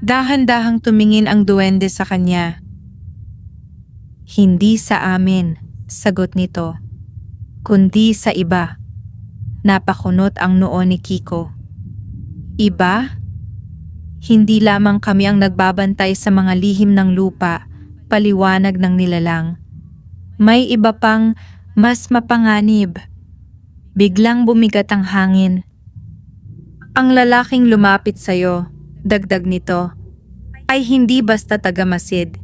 Dahan-dahang tumingin ang duwende sa kanya. Hindi sa amin, sagot nito, kundi sa iba. Napakunot ang noo ni Kiko. Iba? Hindi lamang kami ang nagbabantay sa mga lihim ng lupa, paliwanag ng nilalang. May iba pang mas mapanganib. Biglang bumigat ang hangin. Ang lalaking lumapit sa'yo, dagdag nito, ay hindi basta tagamasid.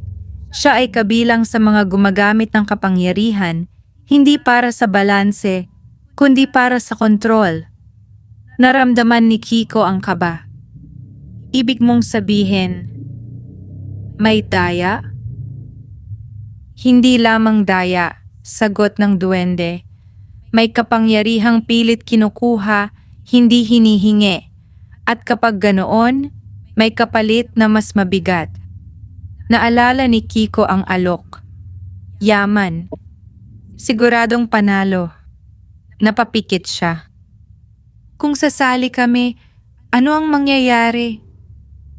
Siya ay kabilang sa mga gumagamit ng kapangyarihan, hindi para sa balanse, kundi para sa kontrol. Naramdaman ni Kiko ang kaba. Ibig mong sabihin, may daya? Hindi lamang daya, sagot ng duwende. May kapangyarihang pilit kinukuha, hindi hinihingi. At kapag ganoon, may kapalit na mas mabigat. Naalala ni Kiko ang alok. Yaman. Siguradong panalo. Napapikit siya. Kung sasali kami, ano ang mangyayari?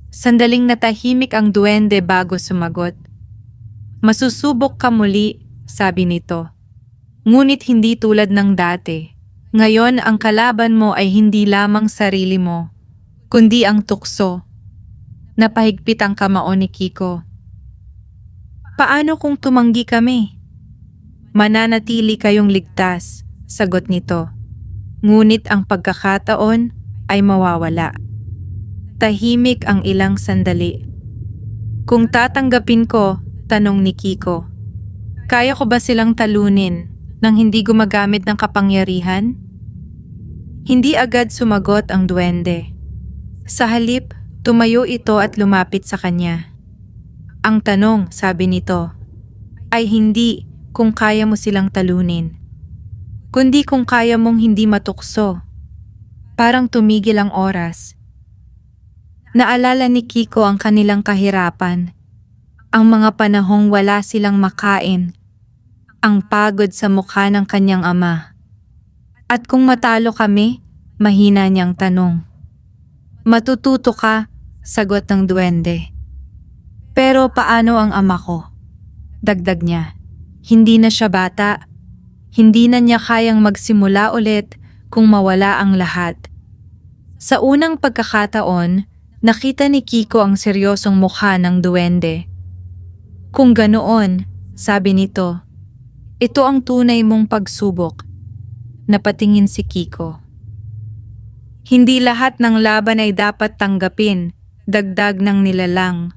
Sandaling natahimik ang duwende bago sumagot. Masusubok ka muli, sabi nito. Ngunit hindi tulad ng dati. Ngayon ang kalaban mo ay hindi lamang sarili mo, kundi ang tukso. Napahigpit ang kamao ni Kiko. Paano kung tumanggi kami? Mananatili kayong ligtas, sagot nito. Ngunit ang pagkakataon ay mawawala. Tahimik ang ilang sandali. Kung tatanggapin ko, tanong ni Kiko, kaya ko ba silang talunin nang hindi gumagamit ng kapangyarihan? Hindi agad sumagot ang duwende. Sa halip, tumayo ito at lumapit sa kanya. Ang tanong, sabi nito, ay hindi kung kaya mo silang talunin, kundi kung kaya mong hindi matukso. Parang tumigil ang oras. Naalala ni Kiko ang kanilang kahirapan. Ang mga panahong wala silang makain. Ang pagod sa mukha ng kanyang ama. At kung matalo kami, mahina niyang tanong. Matututo ka, sagot ng duwende. Pero paano ang ama ko? Dagdag niya. Hindi na siya bata. Hindi na niya kayang magsimula ulit kung mawala ang lahat. Sa unang pagkakataon, nakita ni Kiko ang seryosong mukha ng duwende. Kung ganoon, sabi nito, ito ang tunay mong pagsubok. Napatingin si Kiko. Hindi lahat ng laban ay dapat tanggapin, dagdag ng nilalang.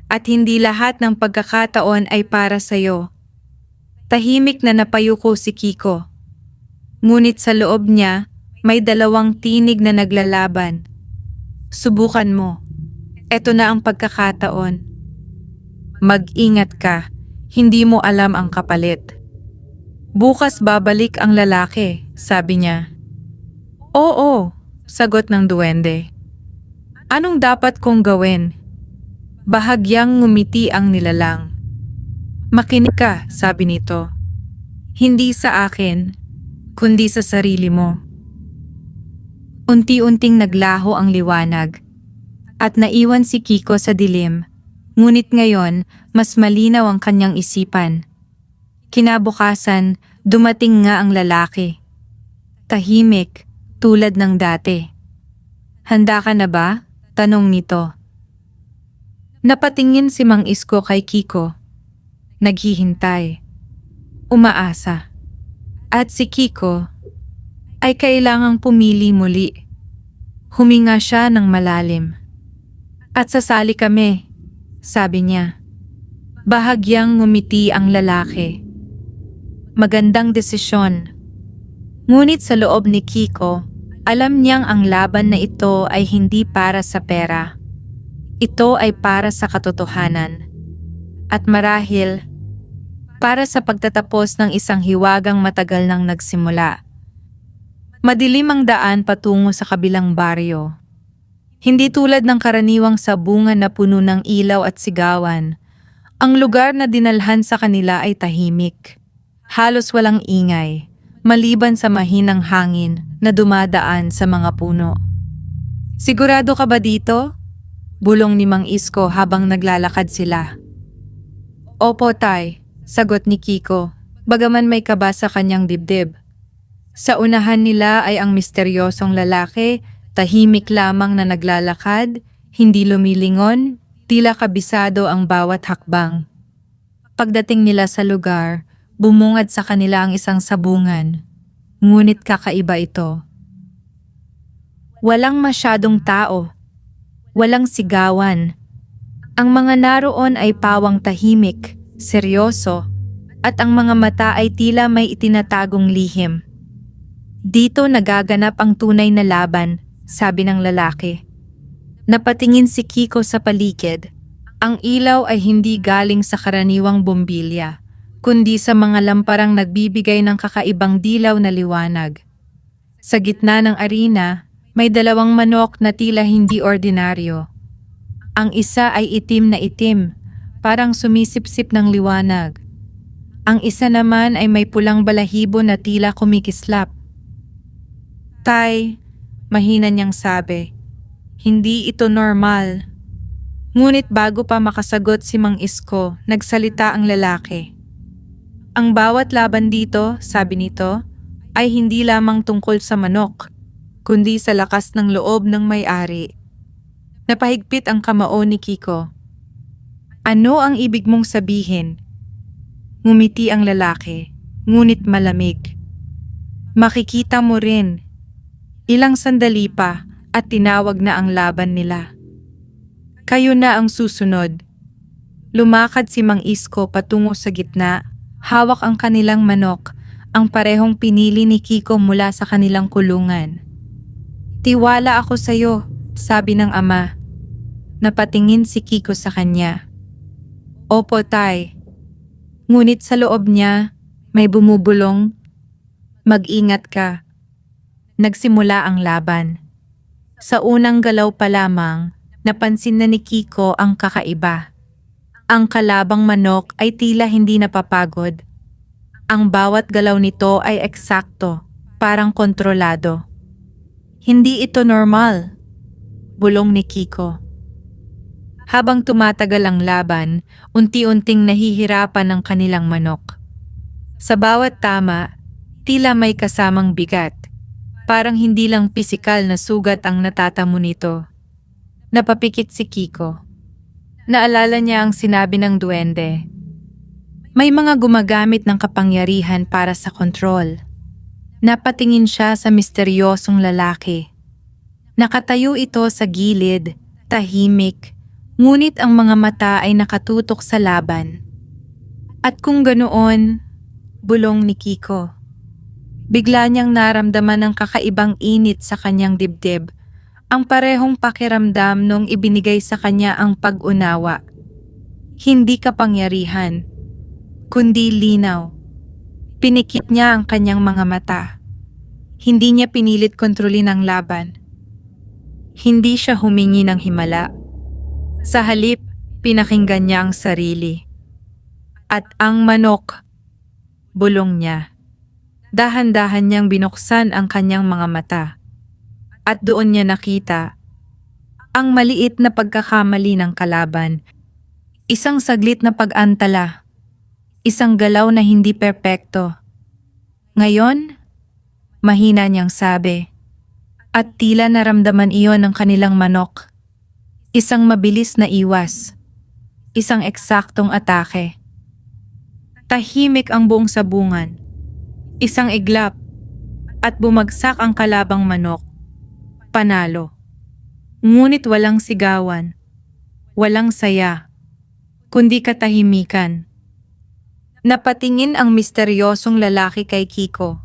At hindi lahat ng pagkakataon ay para sa'yo. Tahimik na napayuko si Kiko. Ngunit sa loob niya, may dalawang tinig na naglalaban. Subukan mo. Ito na ang pagkakataon. Mag-ingat ka, hindi mo alam ang kapalit. Bukas babalik ang lalaki, sabi niya. Oo, sagot ng duwende. Anong dapat kong gawin? Bahagyang ngumiti ang nilalang. Makinig ka, sabi nito. Hindi sa akin, kundi sa sarili mo. Unti-unting naglaho ang liwanag at naiwan si Kiko sa dilim, ngunit ngayon mas malinaw ang kanyang isipan. Kinabukasan, dumating nga ang lalaki. Tahimik, tulad ng dati. Handa ka na ba? Tanong nito. Napatingin si Mang Isko kay Kiko. Naghihintay. Umaasa. At si Kiko ay kailangang pumili muli. Huminga siya ng malalim. At sasali kami, sabi niya. Bahagyang ngumiti ang lalaki. Magandang desisyon. Ngunit sa loob ni Kiko, alam niyang ang laban na ito ay hindi para sa pera. Ito ay para sa katotohanan. At marahil, para sa pagtatapos ng isang hiwagang matagal nang nagsimula. Madilim ang daan patungo sa kabilang baryo. Hindi tulad ng karaniwang sabungan na puno ng ilaw at sigawan. Ang lugar na dinalhan sa kanila ay tahimik. Halos walang ingay, maliban sa mahinang hangin na dumadaan sa mga puno. Sigurado ka ba dito? Bulong ni Mang Isko habang naglalakad sila. Opo, tay, sagot ni Kiko, bagaman may kaba sa kanyang dibdib. Sa unahan nila ay ang misteryosong lalaki, tahimik lamang na naglalakad, hindi lumilingon, tila kabisado ang bawat hakbang. Pagdating nila sa lugar, bumungad sa kanila ang isang sabungan. Ngunit kakaiba ito. Walang masyadong tao. Walang sigawan. Ang mga naroon ay pawang tahimik, seryoso, at ang mga mata ay tila may itinatagong lihim. Dito nagaganap ang tunay na laban, sabi ng lalaki. Napatingin si Kiko sa paligid. Ang ilaw ay hindi galing sa karaniwang bombilya, kundi sa mga lamparang nagbibigay ng kakaibang dilaw na liwanag. Sa gitna ng arena, may dalawang manok na tila hindi ordinaryo. Ang isa ay itim na itim, parang sumisipsip ng liwanag. Ang isa naman ay may pulang balahibo na tila kumikislap. Tay, mahina niyang sabi, hindi ito normal. Ngunit bago pa makasagot si Mang Isko, nagsalita ang lalaki. Ang bawat laban dito, sabi nito, ay hindi lamang tungkol sa manok, kundi sa lakas ng loob ng may-ari. Napahigpit ang kamao ni Kiko. Ano ang ibig mong sabihin? Ngumiti ang lalaki, ngunit malamig. Makikita mo rin. Ilang sandali pa at tinawag na ang laban nila. Kayo na ang susunod. Lumakad si Mang Isko patungo sa gitna, hawak ang kanilang manok, ang parehong pinili ni Kiko mula sa kanilang kulungan. Tiwala ako sa iyo, sabi ng ama. Napatingin si Kiko sa kanya. Opo, tay. Ngunit sa loob niya, may bumubulong, mag-ingat ka. Nagsimula ang laban. Sa unang galaw pa lamang, napansin na ni Kiko ang kakaiba. Ang kalabang manok ay tila hindi napapagod. Ang bawat galaw nito ay eksakto, parang kontrolado. Hindi ito normal, bulong ni Kiko. Habang tumatagal ang laban, unti-unting nahihirapan ang kanilang manok. Sa bawat tama, tila may kasamang bigat. Parang hindi lang pisikal na sugat ang natatamo nito. Napapikit si Kiko. Naalala niya ang sinabi ng duwende. May mga gumagamit ng kapangyarihan para sa kontrol. Napatingin siya sa misteryosong lalaki. Nakatayo ito sa gilid, tahimik, ngunit ang mga mata ay nakatutok sa laban. At kung ganoon, bulong ni Kiko. Bigla niyang naramdaman ang kakaibang init sa kanyang dibdib, ang parehong pakiramdam nung ibinigay sa kanya ang pag-unawa. Hindi kapangyarihan, kundi linaw. Pinikit niya ang kanyang mga mata. Hindi niya pinilit kontrolin ang laban. Hindi siya humingi ng himala. Sa halip, pinakinggan niya ang sarili. At ang manok, bulong niya. Dahan-dahan niyang binuksan ang kanyang mga mata. At doon niya nakita ang maliit na pagkakamali ng kalaban. Isang saglit na pag-antala. Isang galaw na hindi perpekto. Ngayon, mahina niyang sabi. At tila naramdaman iyon ng kanilang manok. Isang mabilis na iwas. Isang eksaktong atake. Tahimik ang buong sabungan. Isang iglap. At bumagsak ang kalabang manok. Panalo. Ngunit walang sigawan. Walang saya. Kundi katahimikan. Napatingin ang misteryosong lalaki kay Kiko.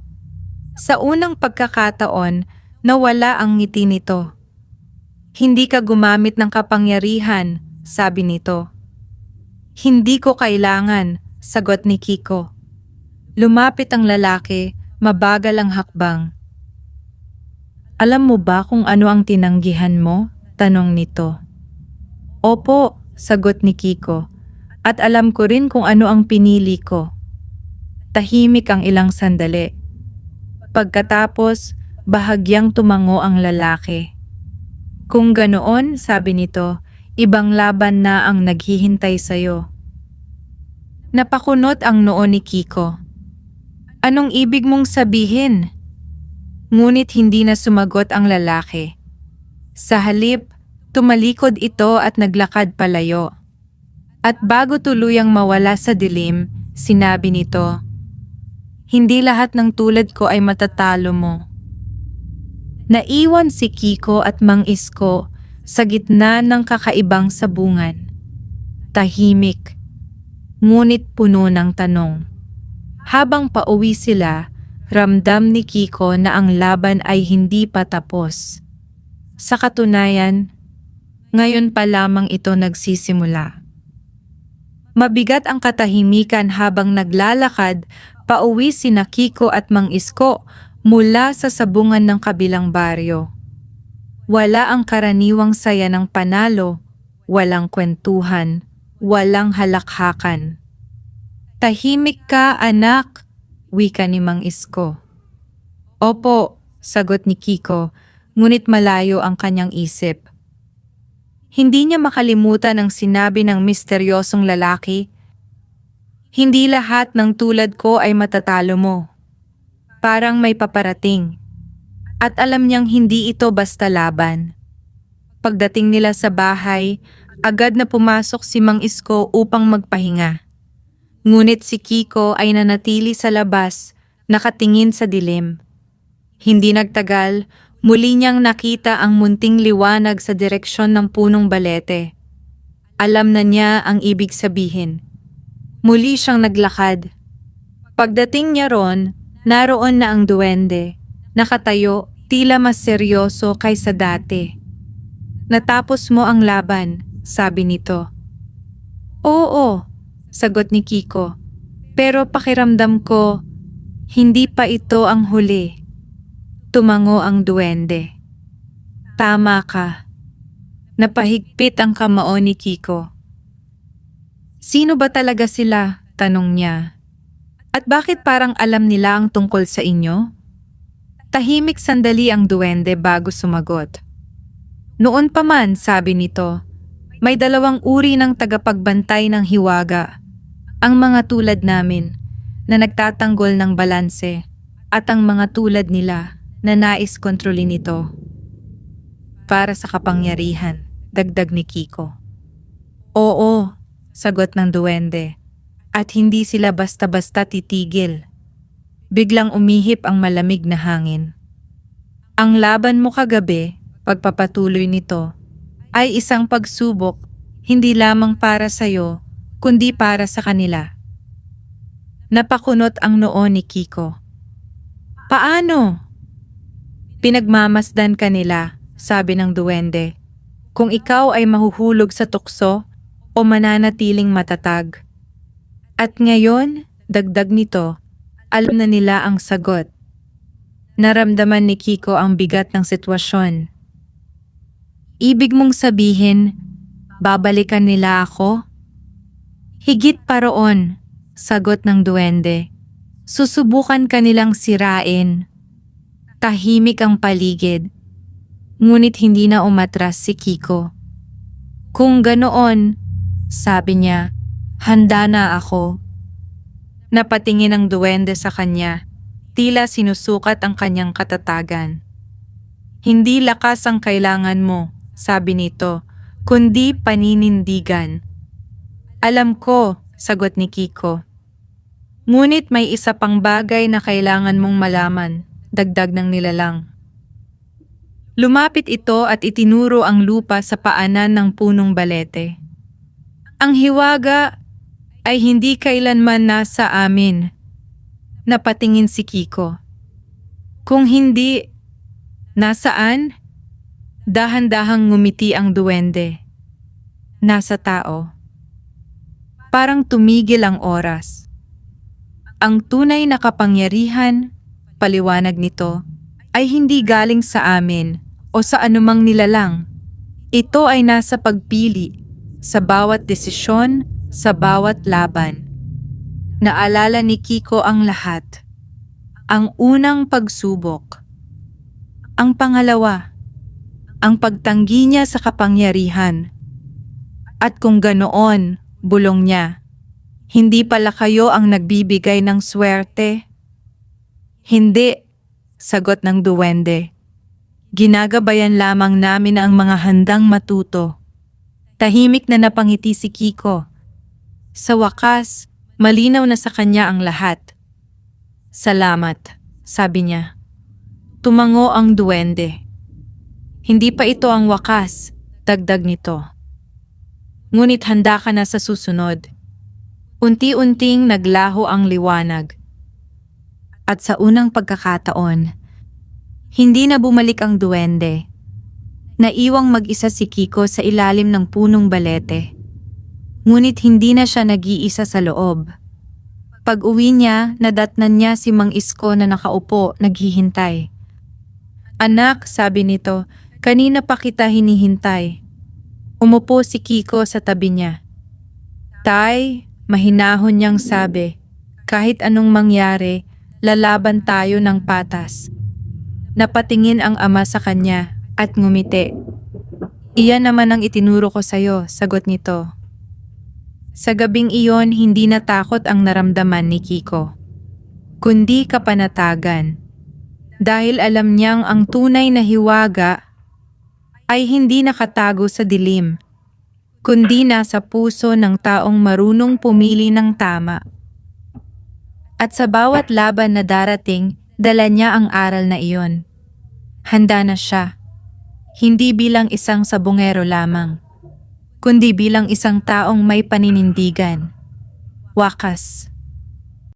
Sa unang pagkakataon, nawala ang ngiti nito. Hindi ka gumamit ng kapangyarihan, sabi nito. Hindi ko kailangan, sagot ni Kiko. Lumapit ang lalaki, mabagal ang hakbang. Alam mo ba kung ano ang tinanggihan mo? Tanong nito. Opo, sagot ni Kiko. At alam ko rin kung ano ang pinili ko. Tahimik ang ilang sandali. Pagkatapos, bahagyang tumango ang lalaki. Kung ganoon, sabi nito, ibang laban na ang naghihintay sayo. Napakunot ang noo ni Kiko. Anong ibig mong sabihin? Ngunit hindi na sumagot ang lalaki. Sa halip, tumalikod ito at naglakad palayo. At bago tuluyang mawala sa dilim, sinabi nito, hindi lahat ng tulad ko ay matatalo mo. Naiwan si Kiko at Mang Isko sa gitna ng kakaibang sabungan. Tahimik, ngunit puno ng tanong. Habang pauwi sila, ramdam ni Kiko na ang laban ay hindi pa tapos. Sa katunayan, ngayon pa lamang ito nagsisimula. Mabigat ang katahimikan habang naglalakad, pauwi sina Kiko at Mang Isko mula sa sabungan ng kabilang baryo. Wala ang karaniwang saya ng panalo, walang kwentuhan, walang halakhakan. Tahimik ka, anak, wika ni Mang Isko. Opo, sagot ni Kiko, ngunit malayo ang kanyang isip. Hindi niya makalimutan ang sinabi ng misteryosong lalaki. Hindi lahat ng tulad ko ay matatalo mo. Parang may paparating. At alam niyang hindi ito basta laban. Pagdating nila sa bahay, agad na pumasok si Mang Isko upang magpahinga. Ngunit si Kiko ay nanatili sa labas, nakatingin sa dilim. Hindi nagtagal, muli niyang nakita ang munting liwanag sa direksyon ng punong balete. Alam na niya ang ibig sabihin. Muli siyang naglakad. Pagdating niya ron, naroon na ang duwende, nakatayo, tila mas seryoso kaysa dati. Natapos mo ang laban, sabi nito. Oo, sagot ni Kiko. Pero pakiramdam ko, hindi pa ito ang huli. Tumango ang duwende. Tama ka. Napahigpit ang kamao ni Kiko. Sino ba talaga sila? Tanong niya. At bakit parang alam nila ang tungkol sa inyo? Tahimik sandali ang duwende bago sumagot. Noon pa man, sabi nito, may dalawang uri ng tagapagbantay ng hiwaga. Ang mga tulad namin na nagtatanggol ng balanse at ang mga tulad nila na nais kontrolin ito. Para sa kapangyarihan, dagdag ni Kiko. Oo, sagot ng duwende. At hindi sila basta-basta titigil. Biglang umihip ang malamig na hangin. Ang laban mo kagabi, pagpapatuloy nito, ay isang pagsubok, hindi lamang para sa'yo, kundi para sa kanila. Napakunot ang noo ni Kiko. Paano? Pinagmamasdan kanila, sabi ng duwende. Kung ikaw ay mahuhulog sa tukso o mananatiling matatag. At ngayon, dagdag nito, alam na nila ang sagot. Naramdaman ni Kiko ang bigat ng sitwasyon. Ibig mong sabihin, babalikan nila ako? Higit pa roon, sagot ng duwende. Susubukan kanilang sirain. Tahimik ang paligid. Ngunit hindi na umatras si Kiko. Kung ganoon, sabi niya, handa na ako. Napatingin ang duwende sa kanya, tila sinusukat ang kanyang katatagan. Hindi lakas ang kailangan mo, sabi nito, kundi paninindigan. Alam ko, sagot ni Kiko. Ngunit may isa pang bagay na kailangan mong malaman, dagdag ng nilalang. Lumapit ito at itinuro ang lupa sa paanan ng punong balete. Ang hiwaga ay hindi kailanman nasa amin. Napatingin si Kiko. Kung hindi, nasaan? Dahan-dahang ngumiti ang duwende. Nasa tao. Parang tumigil ang oras. Ang tunay na kapangyarihan, paliwanag nito, ay hindi galing sa amin o sa anumang nilalang. Ito ay nasa pagpili, sa bawat desisyon, sa bawat laban. Naalala ni Kiko ang lahat. Ang unang pagsubok. Ang pangalawa, ang pagtanggi niya sa kapangyarihan. At kung ganoon, bulong niya, hindi pala kayo ang nagbibigay ng swerte. Hindi, sagot ng duwende. Ginagabayan lamang namin ang mga handang matuto. Tahimik na napangiti si Kiko. Sa wakas, malinaw na sa kanya ang lahat. Salamat, sabi niya. Tumango ang duwende. Hindi pa ito ang wakas, dagdag nito. Ngunit handa ka na sa susunod. Unti-unting naglaho ang liwanag. At sa unang pagkakataon, hindi na bumalik ang duwende. Naiwang mag-isa si Kiko sa ilalim ng punong balete. Ngunit hindi na siya nag-iisa sa loob. Pag-uwi niya, nadatnan niya si Mang Isko na nakaupo, naghihintay. Anak, sabi nito, kanina pa kita hinihintay. Umupo si Kiko sa tabi niya. Tay, mahinahon niyang sabi, kahit anong mangyari, lalaban tayo ng patas. Napatingin ang ama sa kanya at ngumiti. Iyan naman ang itinuro ko sa'yo, sagot nito. Sa gabing iyon, hindi natakot ang naramdaman ni Kiko, kundi kapanatagan. Dahil alam niyang ang tunay na hiwaga ay hindi nakatago sa dilim, kundi nasa puso ng taong marunong pumili ng tama. At sa bawat laban na darating, dala niya ang aral na iyon. Handa na siya, hindi bilang isang sabungero lamang, kundi bilang isang taong may paninindigan. Wakas.